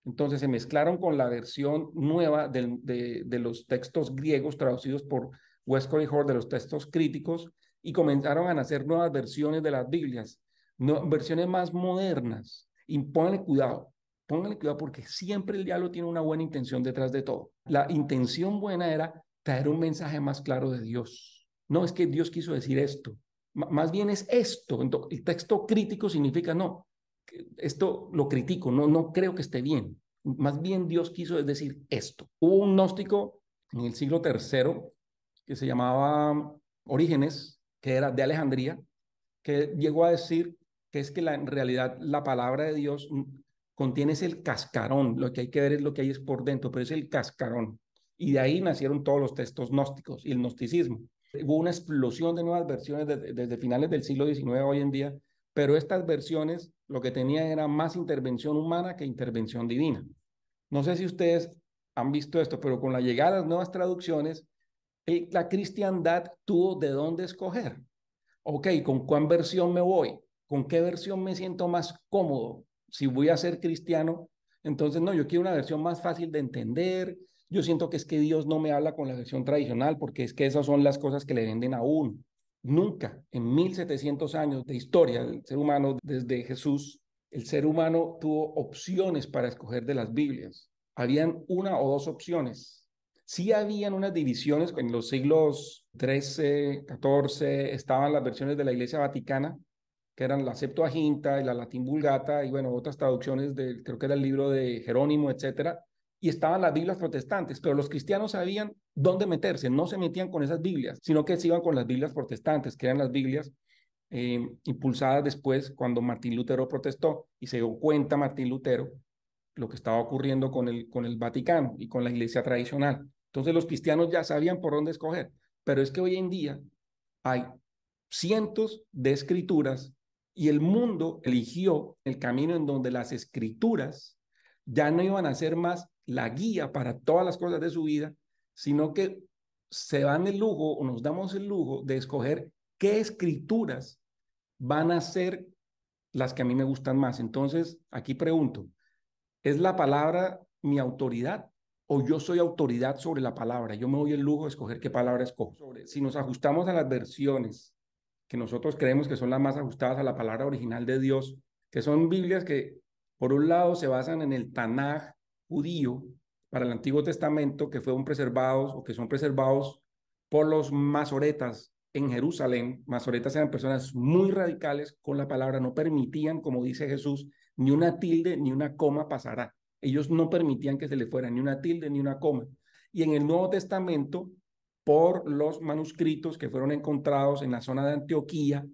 Entonces se mezclaron con la versión nueva de los textos griegos traducidos por Westcott y Hort, de los textos críticos, y comenzaron a nacer nuevas versiones de las Biblias, versiones más modernas. Y pónganle cuidado porque siempre el diablo tiene una buena intención detrás de todo. La intención buena era traer un mensaje más claro de Dios. No es que Dios quiso decir esto, más bien es esto. Entonces, el texto crítico significa no, esto lo critico, no creo que esté bien. Más bien Dios quiso decir esto. Hubo un gnóstico en el siglo III que se llamaba Orígenes, que era de Alejandría, que llegó a decir que es que en realidad la palabra de Dios contiene es el cascarón, lo que hay que ver es lo que hay es por dentro, pero es el cascarón. Y de ahí nacieron todos los textos gnósticos y el gnosticismo. Hubo una explosión de nuevas versiones desde finales del siglo XIX hoy en día, pero estas versiones lo que tenían era más intervención humana que intervención divina. No sé si ustedes han visto esto, pero con la llegada de las nuevas traducciones, la cristiandad tuvo de dónde escoger. Ok, ¿con cuál versión me voy? ¿Con qué versión me siento más cómodo? Si voy a ser cristiano, entonces no, yo quiero una versión más fácil de entender. Yo siento que es que Dios no me habla con la versión tradicional porque es que esas son las cosas que le venden a uno. Nunca en 1700 años de historia del ser humano, desde Jesús, el ser humano tuvo opciones para escoger de las Biblias. Habían una o dos opciones. Sí habían unas divisiones en los siglos XIII, XIV, estaban las versiones de la Iglesia Vaticana, que eran la Septuaginta y la Latín Vulgata, y bueno, otras traducciones creo que era el libro de Jerónimo, etcétera, y estaban las Biblias protestantes, pero los cristianos sabían dónde meterse, no se metían con esas Biblias, sino que se iban con las Biblias protestantes, que eran las Biblias impulsadas después cuando Martín Lutero protestó, y se dio cuenta Martín Lutero lo que estaba ocurriendo con el Vaticano y con la iglesia tradicional. Entonces los cristianos ya sabían por dónde escoger, pero es que hoy en día hay cientos de escrituras y el mundo eligió el camino en donde las escrituras ya no iban a ser más la guía para todas las cosas de su vida, sino que se dan el lujo o nos damos el lujo de escoger qué escrituras van a ser las que a mí me gustan más. Entonces, aquí pregunto, ¿es la palabra mi autoridad o yo soy autoridad sobre la palabra? Yo me doy el lujo de escoger qué palabra escojo. Si nos ajustamos a las versiones que nosotros creemos que son las más ajustadas a la palabra original de Dios, que son Biblias que, por un lado, se basan en el Tanaj judío para el Antiguo Testamento, que fueron preservados o que son preservados por los masoretas en Jerusalén. Masoretas eran personas muy radicales con la palabra, no permitían, como dice Jesús, ni una tilde ni una coma pasará. Ellos no permitían que se le fuera ni una tilde ni una coma. Y en el Nuevo Testamento, por los manuscritos que fueron encontrados en la zona de Antioquía,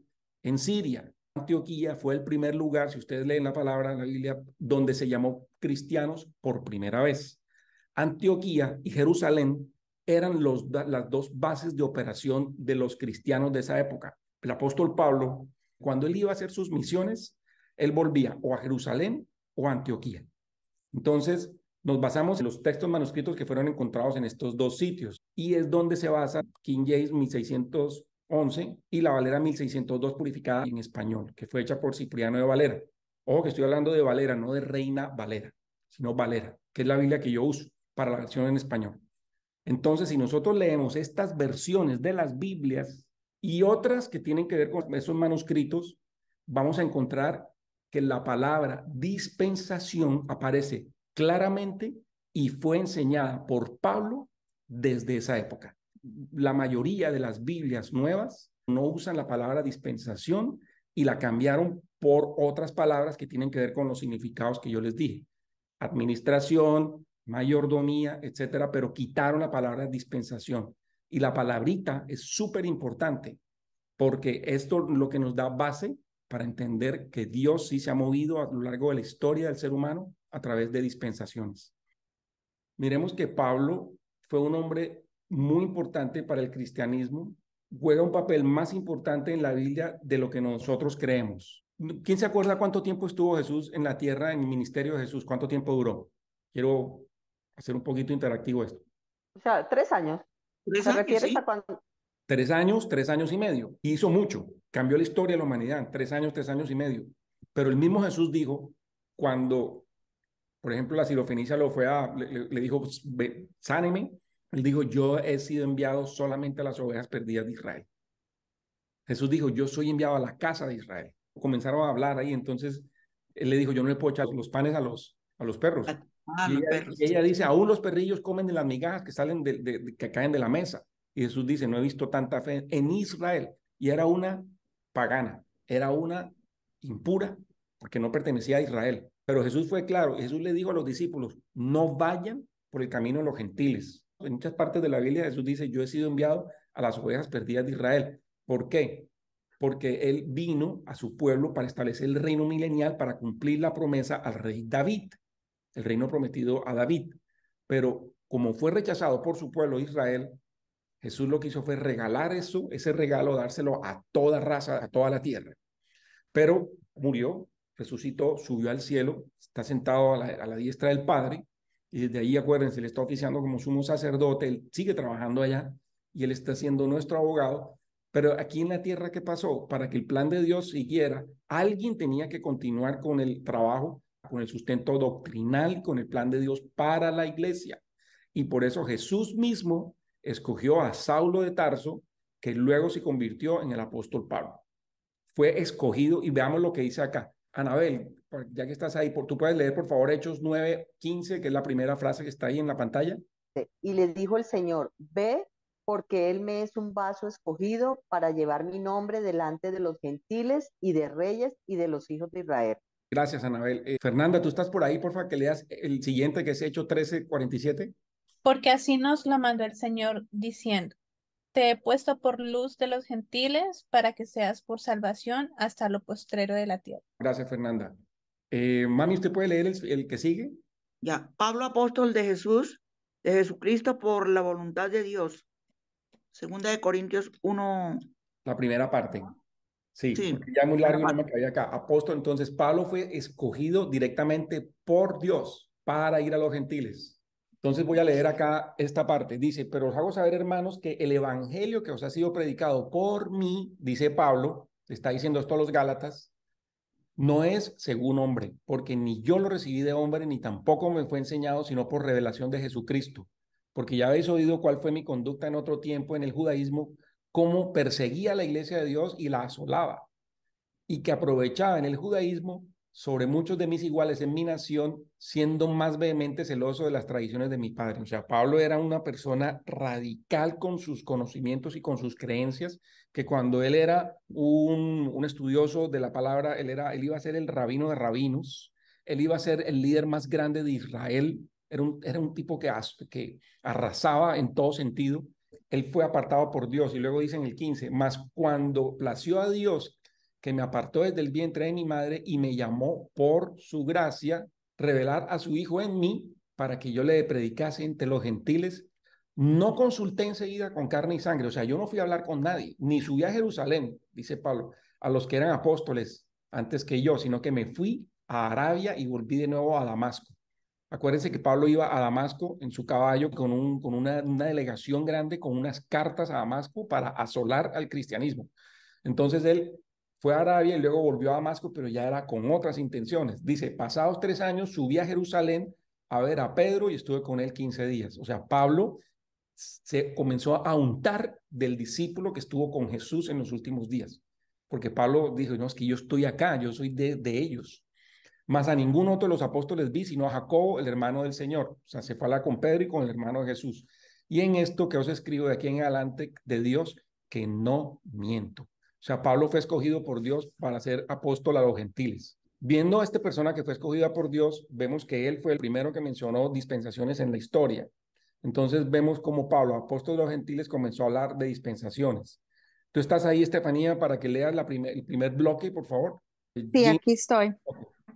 en Siria. Antioquía fue el primer lugar, si ustedes leen la palabra en la Biblia, donde se llamó cristianos por primera vez. Antioquía y Jerusalén eran las dos bases de operación de los cristianos de esa época. El apóstol Pablo, cuando él iba a hacer sus misiones, él volvía o a Jerusalén o a Antioquía. Entonces, nos basamos en los textos manuscritos que fueron encontrados en estos dos sitios y es donde se basa King James 1611 y la Valera 1602 purificada en español, que fue hecha por Cipriano de Valera. Ojo que estoy hablando de Valera, no de Reina Valera, sino Valera, que es la Biblia que yo uso para la versión en español. Entonces, si nosotros leemos estas versiones de las Biblias y otras que tienen que ver con esos manuscritos, vamos a encontrar que la palabra dispensación aparece claramente y fue enseñada por Pablo desde esa época. La mayoría de las Biblias nuevas no usan la palabra dispensación y la cambiaron por otras palabras que tienen que ver con los significados que yo les dije. Administración, mayordomía, etcétera, pero quitaron la palabra dispensación. Y la palabrita es súper importante porque esto es lo que nos da base para entender que Dios sí se ha movido a lo largo de la historia del ser humano a través de dispensaciones. Miremos que Pablo fue un hombre muy importante para el cristianismo, juega un papel más importante en la Biblia de lo que nosotros creemos. ¿Quién se acuerda cuánto tiempo estuvo Jesús en la tierra, en el ministerio de Jesús? ¿Cuánto tiempo duró? Quiero hacer un poquito interactivo esto. O sea, 3 años. ¿3 ¿Te años, refieres a sí? cuando? 3 años y medio. Hizo mucho, cambió la historia de la humanidad, 3 años y medio. Pero el mismo Jesús dijo, cuando, por ejemplo, la sirofenicia le dijo, sáneme, él dijo, yo he sido enviado solamente a las ovejas perdidas de Israel. Jesús dijo, yo soy enviado a la casa de Israel. Comenzaron a hablar ahí, entonces él le dijo, yo no le puedo echar los panes a los perros. Y Los ella, perros. y ella dice, aún los perrillos comen de las migajas que salen que caen de la mesa. Y Jesús dice, no he visto tanta fe en Israel. Y era una pagana, era una impura, porque no pertenecía a Israel. Pero Jesús fue claro, Jesús le dijo a los discípulos, no vayan por el camino de los gentiles. En muchas partes de la Biblia Jesús dice, yo he sido enviado a las ovejas perdidas de Israel. ¿Por qué? Porque él vino a su pueblo para establecer el reino milenial, para cumplir la promesa al rey David, el reino prometido a David. Pero como fue rechazado por su pueblo Israel, Jesús lo que hizo fue regalar eso, ese regalo, dárselo a toda raza, a toda la tierra. Pero murió, resucitó, subió al cielo, está sentado a la diestra del Padre, y desde ahí, acuérdense, él está oficiando como sumo sacerdote, él sigue trabajando allá, y él está siendo nuestro abogado. Pero aquí en la tierra, ¿qué pasó? Para que el plan de Dios siguiera, alguien tenía que continuar con el trabajo, con el sustento doctrinal, con el plan de Dios para la iglesia. Y por eso Jesús mismo escogió a Saulo de Tarso, que luego se convirtió en el apóstol Pablo. Fue escogido y veamos lo que dice acá. Anabel, ya que estás ahí, ¿tú puedes leer por favor Hechos 9:15, que es la primera frase que está ahí en la pantalla? Y le dijo el Señor, ve, porque él me es un vaso escogido para llevar mi nombre delante de los gentiles y de reyes y de los hijos de Israel. Gracias, Anabel. Fernanda, ¿tú estás por ahí? Por favor, que leas el siguiente, que es Hechos 13:47. Porque así nos lo mandó el Señor, diciendo, te he puesto por luz de los gentiles para que seas por salvación hasta lo postrero de la tierra. Gracias, Fernanda. Mami, ¿usted puede leer el que sigue? Ya, Pablo, apóstol de Jesús, de Jesucristo, por la voluntad de Dios. Segunda de Corintios 1, La primera parte. Sí, sí, porque ya es muy primera largo y no me parte. cabía acá. Apóstol, entonces Pablo fue escogido directamente por Dios para ir a los gentiles. Entonces voy a leer acá esta parte. Dice, pero os hago saber, hermanos, que el evangelio que os ha sido predicado por mí, dice Pablo, está diciendo esto a los Gálatas, no es según hombre, porque ni yo lo recibí de hombre, ni tampoco me fue enseñado, sino por revelación de Jesucristo. Porque ya habéis oído cuál fue mi conducta en otro tiempo en el judaísmo, cómo perseguía a la iglesia de Dios y la asolaba y que aprovechaba en el judaísmo sobre muchos de mis iguales en mi nación, siendo más vehemente celoso de las tradiciones de mi padre. O sea, Pablo era una persona radical con sus conocimientos y con sus creencias, que cuando él era un estudioso de la palabra, él iba a ser el rabino de rabinos, él iba a ser el líder más grande de Israel, era un tipo que arrasaba en todo sentido. Él fue apartado por Dios y luego dice en el 15, mas cuando plació a Dios que me apartó desde el vientre de mi madre y me llamó por su gracia, revelar a su Hijo en mí para que yo le predicase entre los gentiles. No consulté enseguida con carne y sangre, o sea, yo no fui a hablar con nadie, ni subí a Jerusalén, dice Pablo, a los que eran apóstoles antes que yo, sino que me fui a Arabia y volví de nuevo a Damasco. Acuérdense que Pablo iba a Damasco en su caballo con una delegación grande, con unas cartas a Damasco para asolar al cristianismo. Entonces él fue a Arabia y luego volvió a Damasco, pero ya era con otras intenciones. Dice, pasados 3 años subí a Jerusalén a ver a Pedro y estuve con él 15 días. O sea, Pablo se comenzó a untar del discípulo que estuvo con Jesús en los últimos días. Porque Pablo dijo, no, es que yo estoy acá, yo soy de ellos. Más a ningún otro de los apóstoles vi, sino a Jacobo, el hermano del Señor. O sea, se fue a la con Pedro y con el hermano de Jesús. Y en esto que os escribo de aquí en adelante de Dios, que no miento. O sea, Pablo fue escogido por Dios para ser apóstol a los gentiles. Viendo a esta persona que fue escogida por Dios, vemos que él fue el primero que mencionó dispensaciones en la historia. Entonces vemos como Pablo, apóstol de los gentiles, comenzó a hablar de dispensaciones. Tú estás ahí, Estefanía, para que leas el primer bloque, por favor. Sí, aquí estoy.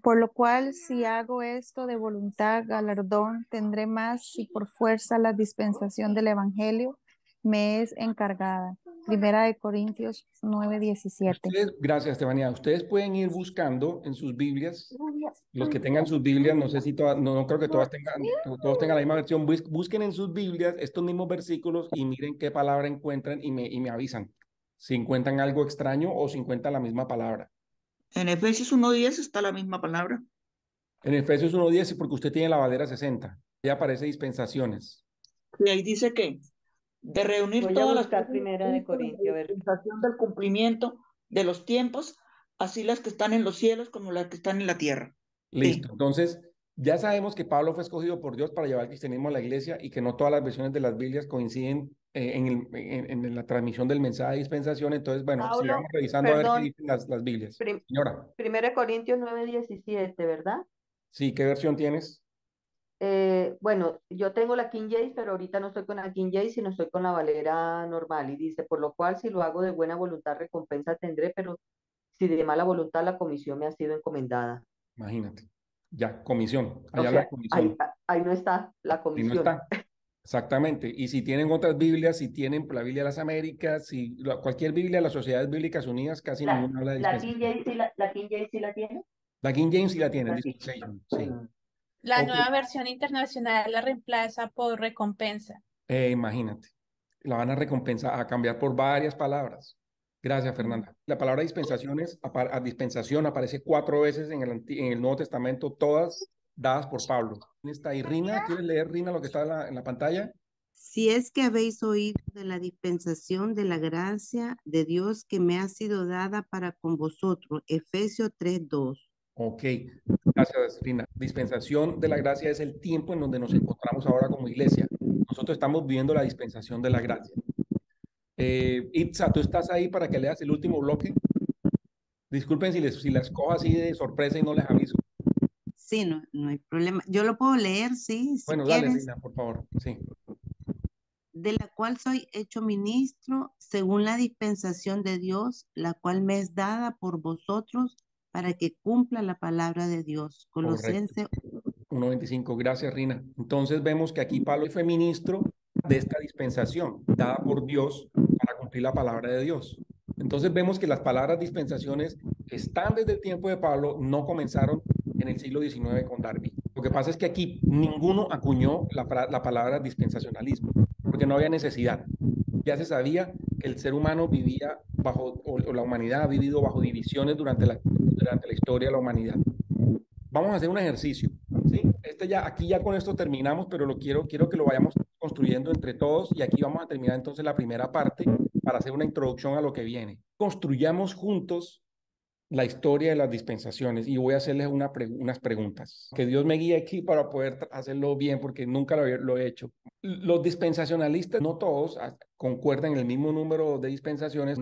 Por lo cual, si hago esto de voluntad, galardón tendré más si por fuerza la dispensación del Evangelio me es encargada. Primera de Corintios 9:17. Gracias, Estefanía. Ustedes pueden ir buscando en sus Biblias, los que tengan sus Biblias, no sé si todas, no creo que todos tengan la misma versión, busquen en sus Biblias estos mismos versículos y miren qué palabra encuentran y me avisan si encuentran algo extraño o si encuentran la misma palabra. En Efesios 1:10 está la misma palabra. En Efesios 1:10, sí, porque usted tiene la Valera 60, ya aparece dispensaciones. Y ahí dice que de reunir Voy a todas las buscar cosas de primera de Cristo en Corintios, a la ver. dispensación del cumplimiento de los tiempos, así las que están en los cielos como las que están en la tierra. Listo. Sí, Entonces, ya sabemos que Pablo fue escogido por Dios para llevar el cristianismo a la iglesia y que no todas las versiones de las Biblias coinciden en la transmisión del mensaje de dispensación. Entonces, bueno, sigamos Pablo, revisando a ver qué perdón, dicen las Biblias. prim- Señora, primera de Corintios 9:17, ¿verdad? sí, ¿qué versión tienes? Bueno, yo tengo la King James, pero ahorita no estoy con la King James, sino estoy con la Valera normal. Y dice, por lo cual, si lo hago de buena voluntad, recompensa tendré, pero si de mala voluntad, la comisión me ha sido encomendada. Imagínate. Ya, comisión. O Allá habla de sea, ahí, comisión. ahí no está la Y no comisión. está. Exactamente. Y si tienen otras Biblias, si tienen la Biblia de las Américas, si cualquier Biblia de las Sociedades Bíblicas Unidas, casi ninguna habla de La King dispensación. James la King James sí la tiene. La King James sí la tienen, Aquí. dispensation, sí. La Ok, nueva versión internacional la reemplaza por recompensa. imagínate. La van a recompensar, a cambiar por varias palabras. Gracias, Fernanda. La palabra dispensaciones, dispensación aparece 4 veces en el Nuevo Testamento, todas dadas por Pablo. ¿Está ahí Rina? ¿Quieres leer, Rina, lo que está en la pantalla? Si es que habéis oído de la dispensación de la gracia de Dios que me ha sido dada para con vosotros. Efesios 3:2. Ok, gracias, Rina. Dispensación de la gracia es el tiempo en donde nos encontramos ahora como iglesia. Nosotros estamos viviendo la dispensación de la gracia. Itza, ¿tú estás ahí para que leas el último bloque? Disculpen si las cojo así de sorpresa y no les aviso. Sí, no, no hay problema. Yo lo puedo leer, sí, si Bueno, dale, quieres. Rina, por favor. Sí, De la cual soy hecho ministro según la dispensación de Dios, la cual me es dada por vosotros para que cumpla la palabra de Dios. correcto. Colosenses 1:25. Gracias, Rina. Entonces vemos que aquí Pablo fue ministro de esta dispensación dada por Dios para cumplir la palabra de Dios. Entonces vemos que las palabras dispensaciones que están desde el tiempo de Pablo no comenzaron en el siglo XIX con Darby. Lo que pasa es que aquí ninguno acuñó la palabra dispensacionalismo, porque no había necesidad. Ya se sabía que el ser humano vivía bajo, o la humanidad ha vivido bajo divisiones durante la historia de la humanidad. Vamos a hacer un ejercicio, ¿sí? Aquí ya con esto terminamos, pero quiero que lo vayamos construyendo entre todos y aquí vamos a terminar entonces la primera parte para hacer una introducción a lo que viene. Construyamos juntos la historia de las dispensaciones y voy a hacerles unas preguntas. Que Dios me guíe aquí para poder hacerlo bien porque nunca lo he hecho. Los dispensacionalistas, no todos concuerdan en el mismo número de dispensaciones.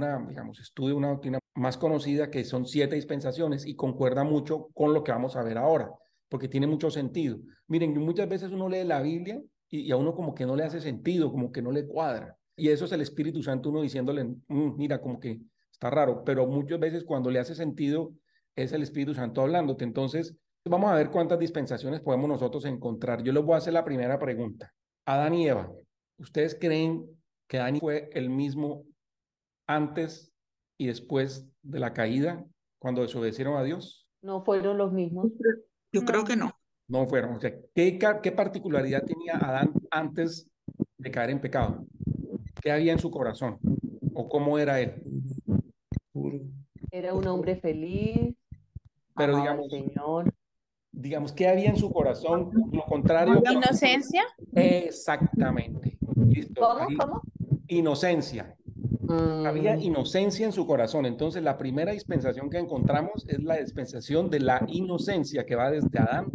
Estudio una doctrina más conocida que son 7 dispensaciones y concuerda mucho con lo que vamos a ver ahora, porque tiene mucho sentido. Miren, muchas veces uno lee la Biblia y a uno como que no le hace sentido, como que no le cuadra. Y eso es el Espíritu Santo uno diciéndole, mira, como que está raro, pero muchas veces cuando le hace sentido es el Espíritu Santo hablándote. Entonces, vamos a ver cuántas dispensaciones podemos nosotros encontrar. Yo les voy a hacer la primera pregunta. Adán y Eva, ¿ustedes creen que Adán fue el mismo antes y después de la caída, cuando desobedecieron a Dios? No fueron los mismos. Yo creo que no. No fueron. O sea, ¿qué particularidad tenía Adán antes de caer en pecado? ¿Qué había en su corazón? ¿O cómo era él? Era un hombre feliz, Pero amaba al Señor. digamos, ¿qué había en su corazón? Lo contrario. ¿Inocencia? Exactamente. Listo. ¿Cómo? Inocencia. Había inocencia en su corazón. Entonces, la primera dispensación que encontramos es la dispensación de la inocencia que va desde Adán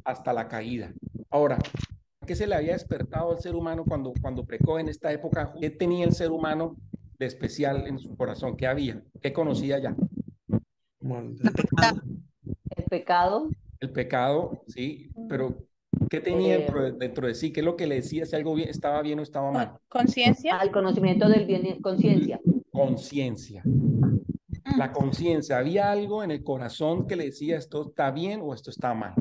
hasta la caída. Ahora, ¿qué se le había despertado al ser humano cuando pecó en esta época? ¿Qué tenía el ser humano de especial en su corazón? ¿Qué había? ¿Qué conocía ya? El pecado. El pecado, sí, pero ¿qué tenía dentro de sí? ¿Qué es lo que le decía si algo estaba bien o estaba mal? ¿Conciencia? Al conocimiento del bien, conciencia. Conciencia. La conciencia. Había algo en el corazón que le decía esto está bien o esto está mal.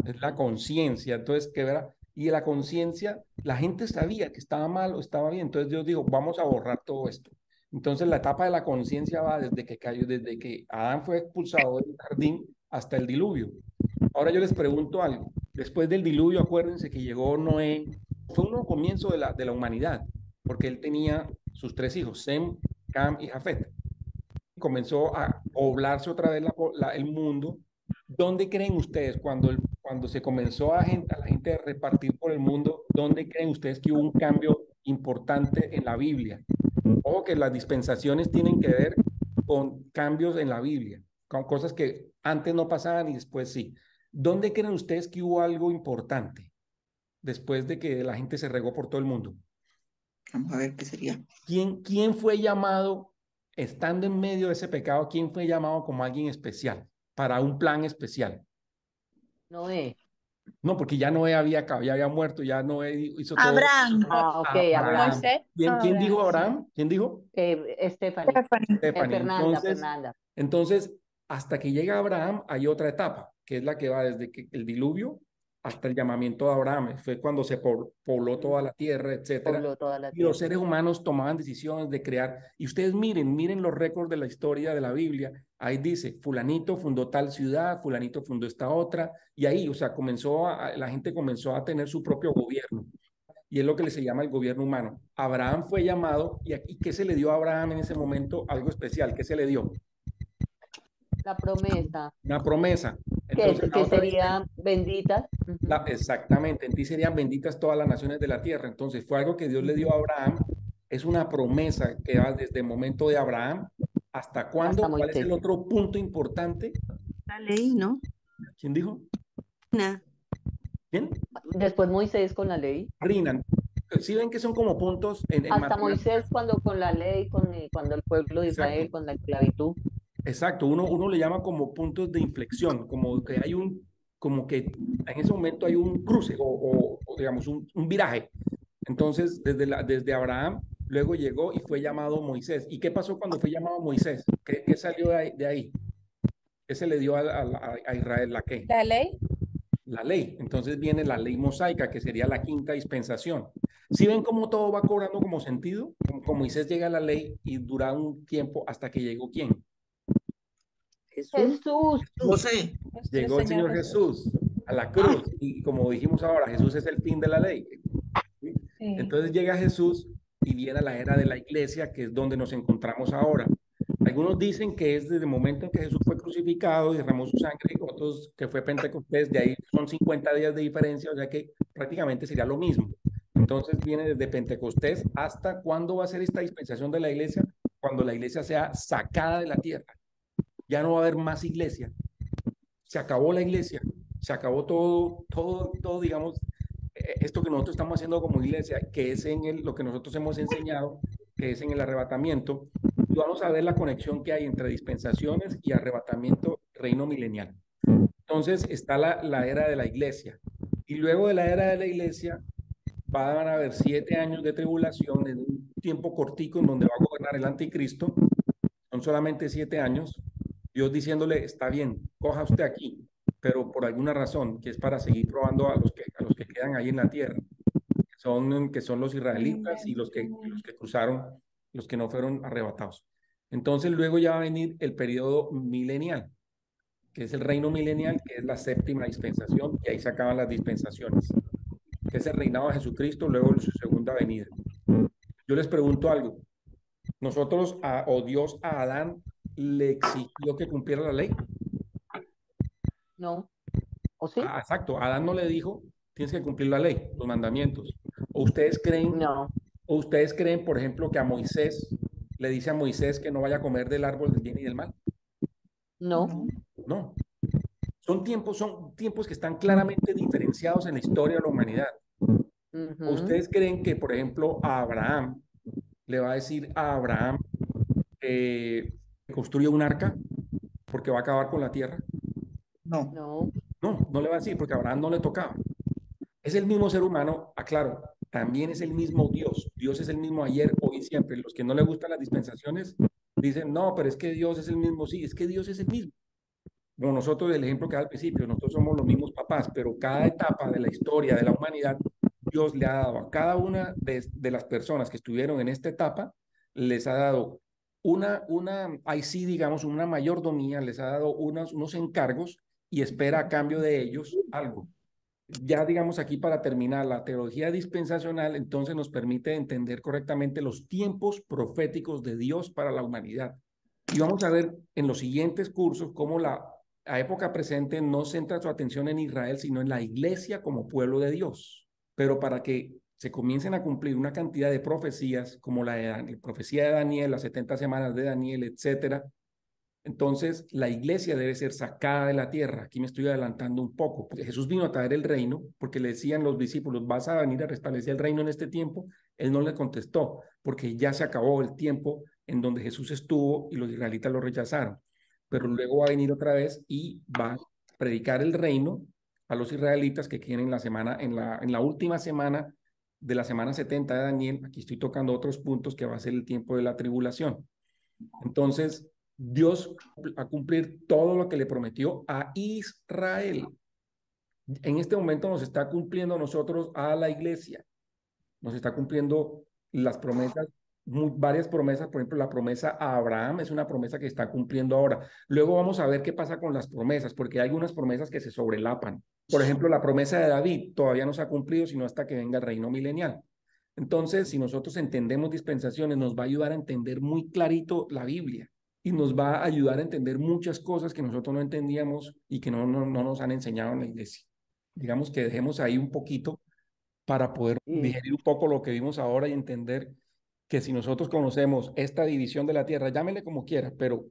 Es la conciencia. Entonces, ¿qué verá? Y la conciencia, la gente sabía que estaba mal o estaba bien. Entonces Dios dijo, vamos a borrar todo esto. Entonces la etapa de la conciencia va desde que Adán fue expulsado del jardín hasta el diluvio. Ahora yo les pregunto algo. Después del diluvio, acuérdense que llegó Noé. Fue un nuevo comienzo de la humanidad, porque él tenía sus 3 hijos, Sem, Cam y Jafet. Comenzó a poblarse otra vez el mundo. ¿Dónde creen ustedes cuando se comenzó a la gente a repartir por el mundo, dónde creen ustedes que hubo un cambio importante en la Biblia? Ojo que las dispensaciones tienen que ver con cambios en la Biblia, con cosas que antes no pasaban y después sí. ¿Dónde creen ustedes que hubo algo importante después de que la gente se regó por todo el mundo? Vamos a ver qué sería. ¿Quién fue llamado, estando en medio de ese pecado, quién fue llamado como alguien especial, para un plan especial? Noé. No, porque ya Noé ya había muerto, ya Noé hizo todo. Abraham. Ah, ok, Abraham. Moisés. ¿Quién dijo Abraham? ¿Quién dijo? Stephanie. Fernanda. Entonces, hasta que llega Abraham, hay otra etapa, que es la que va desde el diluvio hasta el llamamiento de Abraham. Fue cuando se pobló toda la tierra, etcétera. Y los seres humanos tomaban decisiones de crear. Y ustedes miren los récords de la historia de la Biblia. Ahí dice, fulanito fundó tal ciudad, fulanito fundó esta otra. Y ahí, o sea, la gente comenzó a tener su propio gobierno. Y es lo que se llama el gobierno humano. Abraham fue llamado, y ¿qué se le dio a Abraham en ese momento? Algo especial. ¿Qué se le dio? La promesa. Una promesa. Entonces, que serían benditas. Exactamente, en ti serían benditas todas las naciones de la tierra. Entonces fue algo que Dios le dio a Abraham. Es una promesa que va desde el momento de Abraham hasta cuándo. ¿Cuál es el otro punto importante? La ley, ¿no? ¿Quién dijo? Rina. ¿Quién? Después Moisés con la ley. Rina. ¿Sí ven que son como puntos? Hasta Moisés cuando con la ley, cuando el pueblo de Israel, Exacto. con la esclavitud. Exacto, uno le llama como puntos de inflexión, como que en ese momento hay un cruce o digamos un viraje. Entonces, desde Abraham, luego llegó y fue llamado Moisés. ¿Y qué pasó cuando fue llamado Moisés? ¿Qué salió de ahí? ¿Qué se le dio a Israel? ¿La qué? La ley. la ley. Entonces viene la ley mosaica, que sería la quinta dispensación. ¿Sí ven cómo todo va cobrando como sentido? Como Moisés llega a la ley y dura un tiempo hasta que llegó ¿quién? Jesús. Jesús. José. Nuestro Llegó el Señor Jesús a la cruz y como dijimos ahora, Jesús es el fin de la ley. ¿Sí? Sí. Entonces llega Jesús y viene la era de la iglesia, que es donde nos encontramos ahora. Algunos dicen que es desde el momento en que Jesús fue crucificado y derramó su sangre, otros que fue Pentecostés, de ahí son 50 días de diferencia, o sea que prácticamente sería lo mismo. Entonces viene desde Pentecostés hasta cuándo va a ser esta dispensación de la iglesia, cuando la iglesia sea sacada de la tierra. Ya no va a haber más iglesia. Se acabó la iglesia, se acabó todo, digamos, esto que nosotros estamos haciendo como iglesia, que es lo que nosotros hemos enseñado, que es en el arrebatamiento, y vamos a ver la conexión que hay entre dispensaciones y arrebatamiento, reino milenial. Entonces está la era de la iglesia, y luego de la era de la iglesia van a haber 7 años de tribulación en un tiempo cortico en donde va a gobernar el anticristo. Son solamente 7 años. Dios diciéndole, está bien, coja usted aquí, pero por alguna razón, que es para seguir probando a los que quedan ahí en la tierra, que son los israelitas y los que cruzaron, los que no fueron arrebatados. Entonces luego ya va a venir el periodo milenial, que es el reino milenial, que es la séptima dispensación, y ahí se acaban las dispensaciones, que es el reinado de Jesucristo luego de su segunda venida. Yo les pregunto algo, nosotros o Dios a Adán le exigió que cumpliera la ley. No. ¿O sí? Exacto, Adán no le dijo, tienes que cumplir la ley, los mandamientos. ¿O ustedes creen, No. por ejemplo, que a Moisés le dice a Moisés que no vaya a comer del árbol del bien y del mal? No. No. Son tiempos que están claramente diferenciados en la historia de la humanidad. ¿O ustedes creen que, por ejemplo, a Abraham le va a decir a Abraham que construya un arca porque va a acabar con la tierra? No. No. No le va a decir porque a Abraham no le tocaba. Es el mismo ser humano, aclaro, también es el mismo Dios. Dios es el mismo ayer, hoy y siempre. Los que no les gustan las dispensaciones dicen, no, pero es que Dios es el mismo. Sí, es que Dios es el mismo. Como nosotros, el ejemplo que da al principio, nosotros somos los mismos papás, pero cada etapa de la historia de la humanidad, Dios le ha dado a cada una de las personas que estuvieron en esta etapa, les ha dado ahí sí, digamos, una mayordomía, les ha dado unos encargos y espera a cambio de ellos algo. Ya digamos aquí para terminar, la teología dispensacional entonces nos permite entender correctamente los tiempos proféticos de Dios para la humanidad. Y vamos a ver en los siguientes cursos cómo la época presente no centra su atención en Israel, sino en la iglesia como pueblo de Dios. Pero para que se comiencen a cumplir una cantidad de profecías, como la profecía de Daniel, las 70 semanas de Daniel, etcétera, entonces la iglesia debe ser sacada de la tierra. Aquí me estoy adelantando un poco. Jesús vino a traer el reino porque le decían los discípulos, ¿vas a venir a restablecer el reino en este tiempo? Él no le contestó porque ya se acabó el tiempo en donde Jesús estuvo y los israelitas lo rechazaron. Pero luego va a venir otra vez y va a predicar el reino a los israelitas que quieren en la última semana de la semana 70 de Daniel. Aquí estoy tocando otros puntos que va a ser el tiempo de la tribulación. Entonces, Dios va a cumplir todo lo que le prometió a Israel. En este momento nos está cumpliendo nosotros a la iglesia. Nos está cumpliendo las promesas, varias promesas. Por ejemplo, la promesa a Abraham es una promesa que está cumpliendo ahora. Luego vamos a ver qué pasa con las promesas, porque hay algunas promesas que se sobrelapan. Por ejemplo, la promesa de David todavía no se ha cumplido, sino hasta que venga el reino milenial. Entonces, si nosotros entendemos dispensaciones, nos va a ayudar a entender muy clarito la Biblia y nos va a ayudar a entender muchas cosas que nosotros no entendíamos y que no nos han enseñado en la iglesia. Digamos que dejemos ahí un poquito para poder digerir un poco lo que vimos ahora y entender que si nosotros conocemos esta división de la tierra, llámele como quiera, pero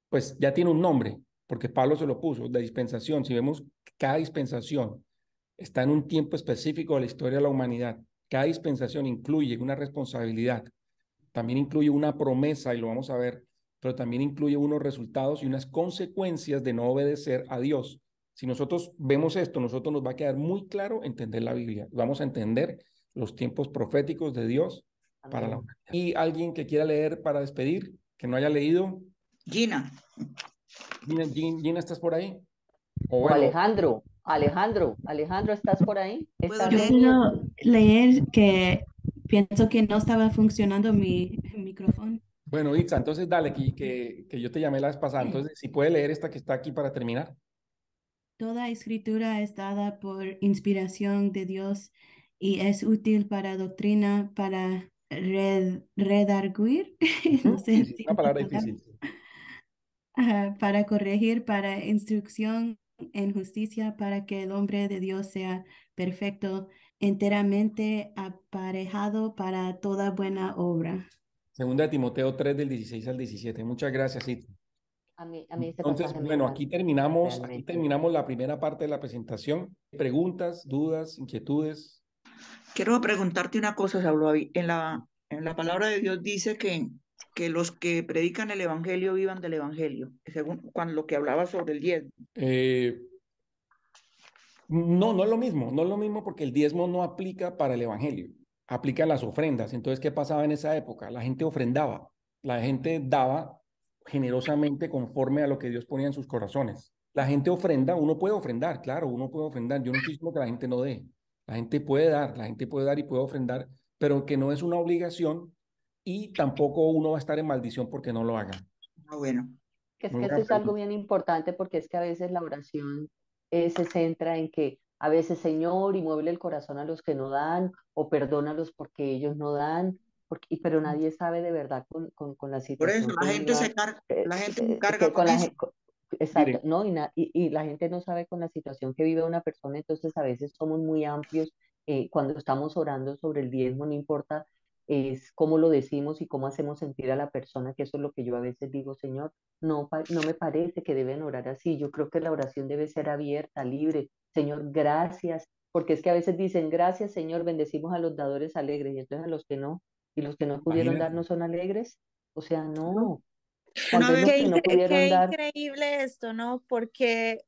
pues ya tiene un nombre, porque Pablo se lo puso, la dispensación. Si vemos que cada dispensación está en un tiempo específico de la historia de la humanidad, cada dispensación incluye una responsabilidad, también incluye una promesa, y lo vamos a ver, pero también incluye unos resultados y unas consecuencias de no obedecer a Dios. Si nosotros vemos esto, nosotros nos va a quedar muy claro entender la Biblia. Vamos a entender los tiempos proféticos de Dios para la humanidad. ¿Y alguien que quiera leer para despedir, que no haya leído? Gina. Gina, ¿estás por ahí? O Alejandro. Alejandro, Alejandro, ¿estás por ahí? ¿Puedo ¿Estás Yo leer? puedo leer que pienso que no estaba funcionando mi micrófono. Bueno, Itza, entonces dale, que yo te llamé la vez pasada. Entonces, si puede leer esta que está aquí para terminar. Toda escritura es dada por inspiración de Dios y es útil para doctrina, para redarguir, no sé Sí, sí, decir una esa palabra palabra, difícil. para corregir, para instrucción en justicia, para que el hombre de Dios sea perfecto, enteramente aparejado para toda buena obra. Segunda de Timoteo 3 del 16 al 17. Muchas gracias, Itza. A mí este Entonces, pasaje me bueno, encanta aquí realmente. terminamos la primera parte de la presentación. Preguntas, dudas, inquietudes. Quiero preguntarte una cosa, Saulo David. En la palabra de Dios dice que los que predican el evangelio vivan del evangelio, según cuando lo que hablaba sobre el diezmo. Eh, no, no es lo mismo, no es lo mismo porque el diezmo no aplica para el evangelio, aplica en las ofrendas. Entonces, ¿qué pasaba en esa época? La gente ofrendaba, la gente daba generosamente conforme a lo que Dios ponía en sus corazones. La gente ofrenda, uno puede ofrendar, claro, uno puede ofrendar. Yo no estoy diciendo que la gente no dé, la gente puede dar, la gente puede dar y puede ofrendar, pero que no es una obligación y tampoco uno va a estar en maldición porque no lo haga. Ah, bueno. Que es Muy que buena eso es algo pregunta. bien importante porque es que a veces la oración se centra en que a veces, Señor, y muévele el corazón a los que no dan o perdónalos porque ellos no dan, pero nadie sabe de verdad con la Por eso situación que viva, la gente se carga que con con eso. exacto, Miren, ¿no? Y la gente no sabe con la situación que vive una persona, entonces a veces somos muy amplios cuando estamos orando sobre el diezmo, no importa es cómo lo decimos y cómo hacemos sentir a la persona, que eso es lo que yo a veces digo, Señor, no, no me parece que deben orar así. Yo creo que la oración debe ser abierta, libre. Señor, gracias. Porque es que a veces dicen, gracias, Señor, bendecimos a los dadores alegres y entonces a los que no. Y los que no pudieron dar imagínate. no son alegres. O sea, ¿No? no. Tal Una vez vez, los que no Qué pudieron dar, increíble esto, ¿no? Porque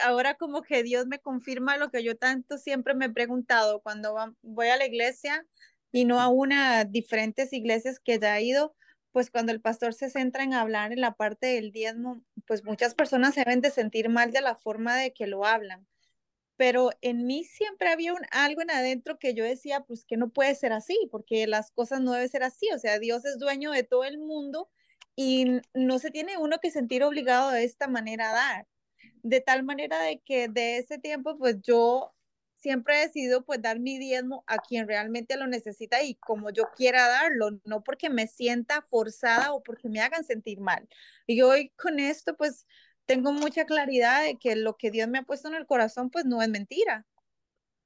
ahora como que Dios me confirma lo que yo tanto siempre me he preguntado cuando voy a la iglesia y no a una, diferentes iglesias que ya he ido, pues cuando el pastor se centra en hablar en la parte del diezmo, pues muchas personas se deben de sentir mal de la forma de que lo hablan. Pero en mí siempre había algo en adentro que yo decía, pues que no puede ser así, porque las cosas no deben ser así, o sea, Dios es dueño de todo el mundo y no se tiene uno que sentir obligado de esta manera a dar, de tal manera de que de ese tiempo, pues yo siempre he decidido pues dar mi diezmo a quien realmente lo necesita y como yo quiera darlo, no porque me sienta forzada o porque me hagan sentir mal. Y hoy con esto, pues tengo mucha claridad de que lo que Dios me ha puesto en el corazón, pues no es mentira.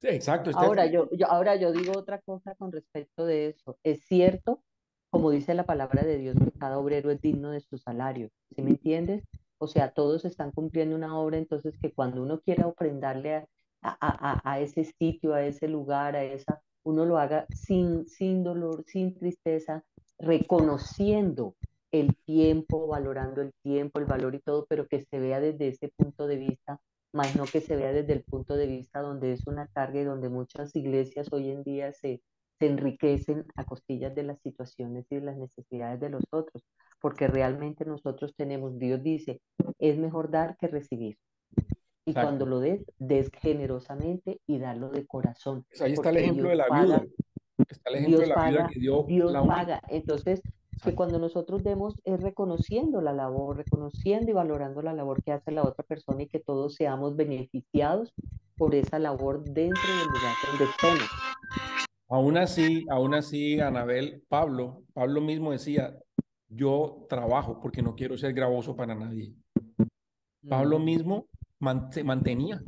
Sí, exacto, ahora Stephanie. ahora yo digo otra cosa con respecto de eso. Es cierto, como dice la palabra de Dios, que cada obrero es digno de su salario. ¿Sí me entiendes? O sea, todos están cumpliendo una obra, entonces que cuando uno quiera ofrendarle a ese sitio, a ese lugar, a esa, uno lo haga sin dolor, sin tristeza, reconociendo el tiempo, valorando el tiempo, el valor y todo, pero que se vea desde ese punto de vista más no que se vea desde el punto de vista donde es una carga y donde muchas iglesias hoy en día se enriquecen a costillas de las situaciones y de las necesidades de los otros, porque realmente nosotros tenemos, Dios dice, es mejor dar que recibir. Y cuando Exacto. lo des, des generosamente y darlo de corazón, Pues ahí está el porque ejemplo de la viuda. Está el ejemplo de la viuda que dio Dios la única. paga. Entonces, que Exacto. cuando nosotros demos es reconociendo la labor, reconociendo y valorando la labor que hace la otra persona y que todos seamos beneficiados por esa labor dentro del lugar donde estemos. Aún así, Anabel, Pablo mismo decía, yo trabajo porque no quiero ser gravoso para nadie. Pablo Mm, mismo se mantenía.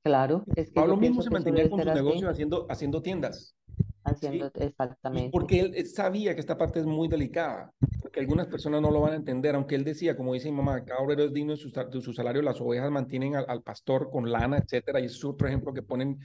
claro, es que Pablo yo mismo pienso se que eso mantenía debe con ser sus así, negocios haciendo tiendas, haciendo ¿sí? Y exactamente. porque él sabía que esta parte es muy delicada, porque algunas personas no lo van a entender, aunque él decía, como dice mi mamá, cada obrero es digno de su salario, las ovejas mantienen al pastor con lana, etcétera, y ese es otro ejemplo que ponen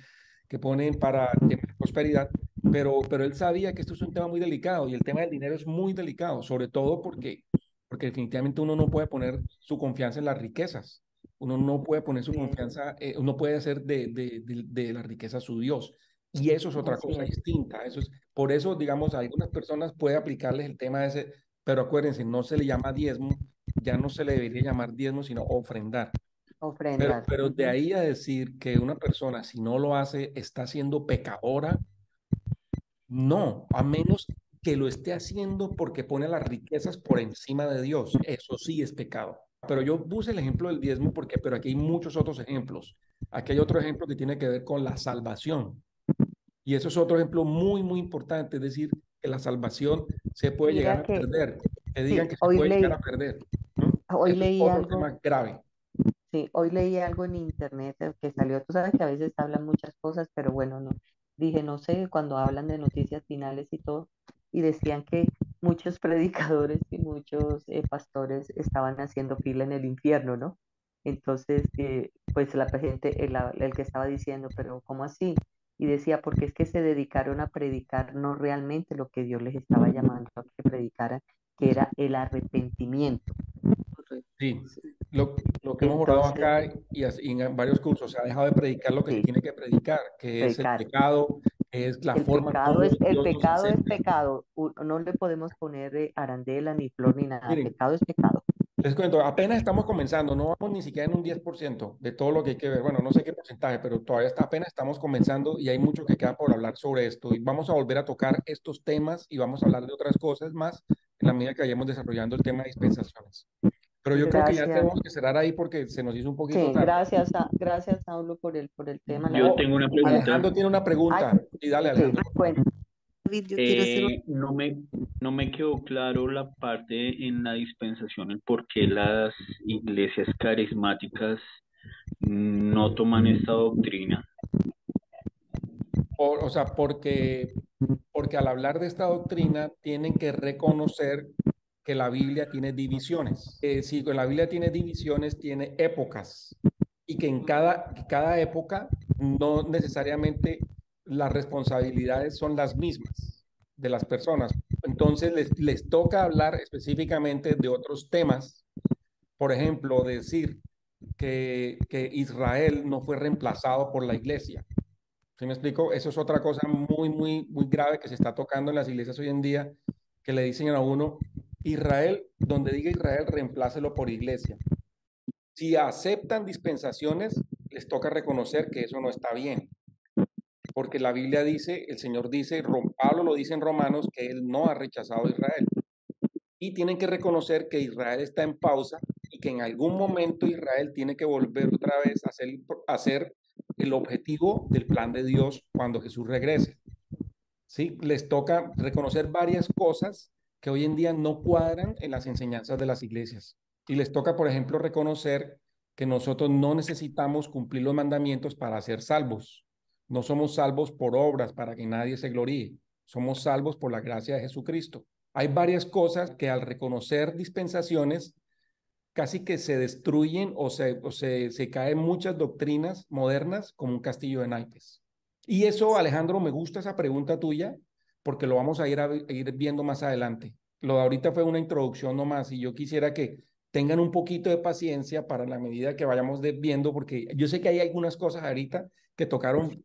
para temas de prosperidad, pero él sabía que esto es un tema muy delicado y el tema del dinero es muy delicado, sobre todo porque definitivamente uno no puede poner su confianza en las riquezas, uno no puede poner su Sí, confianza, uno puede hacer de la riqueza su Dios. Y eso es otra así cosa es. distinta. Por eso, digamos, a algunas personas puede aplicarles el tema ese, pero acuérdense, no se le llama diezmo, ya no se le debería llamar diezmo, sino ofrendar. Ofrendar. Pero de ahí a decir que una persona, si no lo hace, está siendo pecadora, no, a menos que lo esté haciendo porque pone las riquezas por encima de Dios. Eso sí es pecado. Pero yo puse el ejemplo del diezmo porque, pero aquí hay muchos otros ejemplos. Aquí hay otro ejemplo que tiene que ver con la salvación. Y eso es otro ejemplo muy, muy importante. Es decir, que la salvación se puede llegar Mira a que perder. Que digan sí, que se puede llegar a perder, ¿no? hoy Eso es leí otro algo, tema grave. sí, hoy leí algo en internet que salió. Tú sabes que a veces hablan muchas cosas, pero bueno, no. Dije, no sé, cuando hablan de noticias finales y todo, y decían que muchos predicadores y muchos pastores estaban haciendo fila en el infierno, ¿no? Entonces, pues la gente, el que estaba diciendo, pero ¿cómo así? Y decía, porque es que se dedicaron a predicar no realmente lo que Dios les estaba llamando a que predicaran, que era el arrepentimiento. Sí, Sí. lo que hemos orado Entonces, acá y en varios cursos, se ha dejado de predicar lo que se sí, tiene que predicar, que es el predicar. pecado, que es la forma como El Dios nos pecado es acepta. pecado. No le podemos poner arandela ni flor ni nada. Miren, Pecado es pecado. les cuento, apenas estamos comenzando, no vamos ni siquiera en un 10% de todo lo que hay que ver. Bueno, no sé qué porcentaje, pero todavía apenas estamos comenzando y hay mucho que queda por hablar sobre esto. Y vamos a volver a tocar estos temas y vamos a hablar de otras cosas más en la medida que vayamos desarrollando el tema de dispensaciones. Pero yo creo que ya Gracias. tenemos que cerrar ahí porque se nos hizo un poquito Sí, tarde. gracias, Saulo, por el tema. La Yo verdad. tengo una pregunta. Alejandro tiene una Ay, pregunta. Sí, dale, sí, Alejandro. bueno, David, yo quiero hacer No me quedó claro la parte en la dispensación, el por qué las iglesias carismáticas no toman esta doctrina. O sea, porque al hablar de esta doctrina tienen que reconocer que la Biblia tiene divisiones. Si la Biblia tiene divisiones, tiene épocas y que en cada época no necesariamente las responsabilidades son las mismas de las personas. Entonces les toca hablar específicamente de otros temas. Por ejemplo, decir que Israel no fue reemplazado por la iglesia. ¿Sí me explico? Eso es otra cosa muy, muy, muy grave que se está tocando en las iglesias hoy en día, que le dicen a uno, Israel, donde diga Israel, reemplácelo por iglesia. Si aceptan dispensaciones, les toca reconocer que eso no está bien, porque la Biblia dice, el Señor dice, Pablo lo dice en Romanos, que él no ha rechazado a Israel. Y tienen que reconocer que Israel está en pausa y que en algún momento Israel tiene que volver otra vez a ser el objetivo del plan de Dios cuando Jesús regrese. ¿Sí? Les toca reconocer varias cosas que hoy en día no cuadran en las enseñanzas de las iglesias. Y les toca, por ejemplo, reconocer que nosotros no necesitamos cumplir los mandamientos para ser salvos. No somos salvos por obras para que nadie se gloríe. Somos salvos por la gracia de Jesucristo. Hay varias cosas que al reconocer dispensaciones casi que se destruyen se caen muchas doctrinas modernas como un castillo de naipes. Y eso, Alejandro, me gusta esa pregunta tuya porque lo vamos a ir viendo más adelante. Lo de ahorita fue una introducción nomás y yo quisiera que tengan un poquito de paciencia para la medida que vayamos viendo, porque yo sé que hay algunas cosas ahorita que tocaron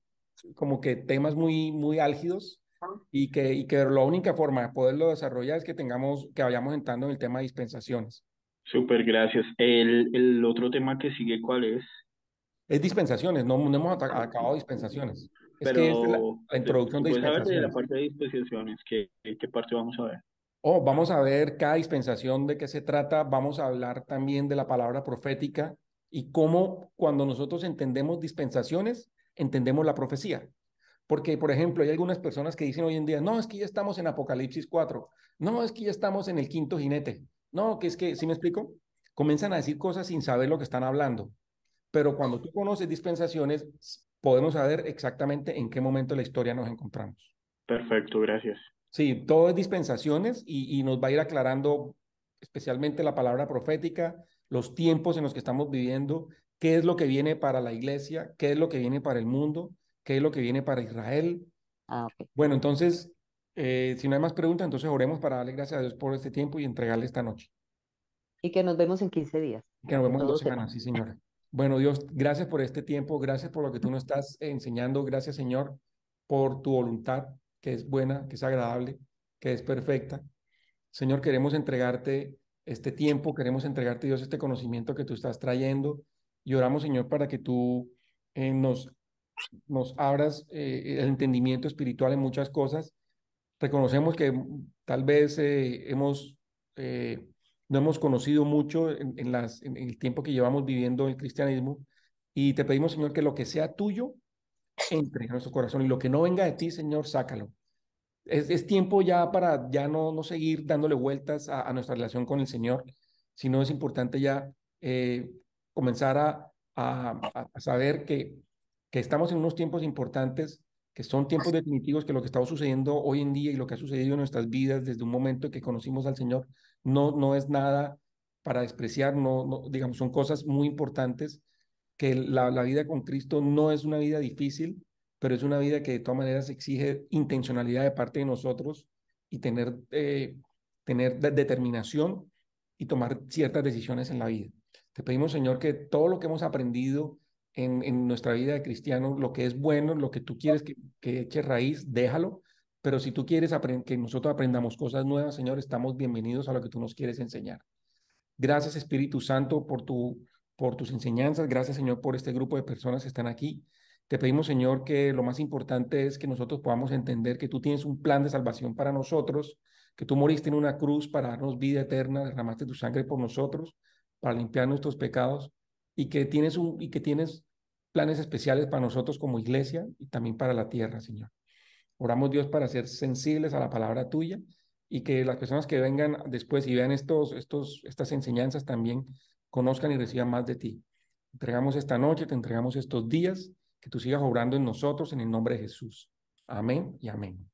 como que temas muy, muy álgidos y que la única forma de poderlo desarrollar es que que vayamos entrando en el tema de dispensaciones. Súper, gracias. El otro tema que sigue, ¿cuál es? Es dispensaciones, no hemos acabado dispensaciones. Es que es Pero la introducción se de puede saber de la dispensaciones. parte de dispensaciones, ¿qué parte vamos a ver? Oh, vamos a ver cada dispensación de qué se trata. Vamos a hablar también de la palabra profética y cómo cuando nosotros entendemos dispensaciones, entendemos la profecía. Porque, por ejemplo, hay algunas personas que dicen hoy en día, no, es que ya estamos en Apocalipsis 4, no, es que ya estamos en el quinto jinete, no, que es que, ¿sí me explico? Comienzan a decir cosas sin saber lo que están hablando. Pero cuando tú conoces dispensaciones, podemos saber exactamente en qué momento de la historia nos encontramos. Perfecto, gracias. Sí, todo es dispensaciones y nos va a ir aclarando especialmente la palabra profética, los tiempos en los que estamos viviendo, qué es lo que viene para la iglesia, qué es lo que viene para el mundo, qué es lo que viene para Israel. ok. Bueno, entonces, si no hay más preguntas, entonces oremos para darle gracias a Dios por este tiempo y entregarle esta noche. Y que nos vemos en 15 días, Que nos que vemos en 2 todos sepan. semanas, sí, señora. Bueno, Dios, gracias por este tiempo, gracias por lo que tú nos estás enseñando, gracias, Señor, por tu voluntad, que es buena, que es agradable, que es perfecta. Señor, queremos entregarte este tiempo, queremos entregarte, Dios, este conocimiento que tú estás trayendo y oramos, Señor, para que tú nos abras el entendimiento espiritual en muchas cosas. Reconocemos que tal vez eh, no hemos conocido mucho en el tiempo que llevamos viviendo el cristianismo, y te pedimos, Señor, que lo que sea tuyo entre en nuestro corazón, y lo que no venga de ti, Señor, sácalo. Es tiempo ya para ya no seguir dándole vueltas a nuestra relación con el Señor, sino es importante ya comenzar a saber que estamos en unos tiempos importantes, que son tiempos definitivos, que lo que está sucediendo hoy en día y lo que ha sucedido en nuestras vidas desde un momento que conocimos al Señor no es nada para despreciar, digamos, son cosas muy importantes, que la vida con Cristo no es una vida difícil, pero es una vida que de todas maneras exige intencionalidad de parte de nosotros, y tener determinación y tomar ciertas decisiones en la vida. Te pedimos, Señor, que todo lo que hemos aprendido en nuestra vida de cristiano, lo que es bueno, lo que tú quieres que eche raíz, déjalo, pero si tú quieres que nosotros aprendamos cosas nuevas, Señor, estamos bienvenidos a lo que tú nos quieres enseñar. Gracias, Espíritu Santo, por tus enseñanzas. Gracias, Señor, por este grupo de personas que están aquí. Te pedimos, Señor, que lo más importante es que nosotros podamos entender que tú tienes un plan de salvación para nosotros, que tú moriste en una cruz para darnos vida eterna, derramaste tu sangre por nosotros, para limpiar nuestros pecados, y que tienes planes especiales para nosotros como iglesia y también para la tierra, Señor. Oramos, Dios, para ser sensibles a la palabra tuya, y que las personas que vengan después y vean estas enseñanzas también conozcan y reciban más de ti. Te entregamos esta noche, te entregamos estos días, que tú sigas obrando en nosotros en el nombre de Jesús. Amén y amén.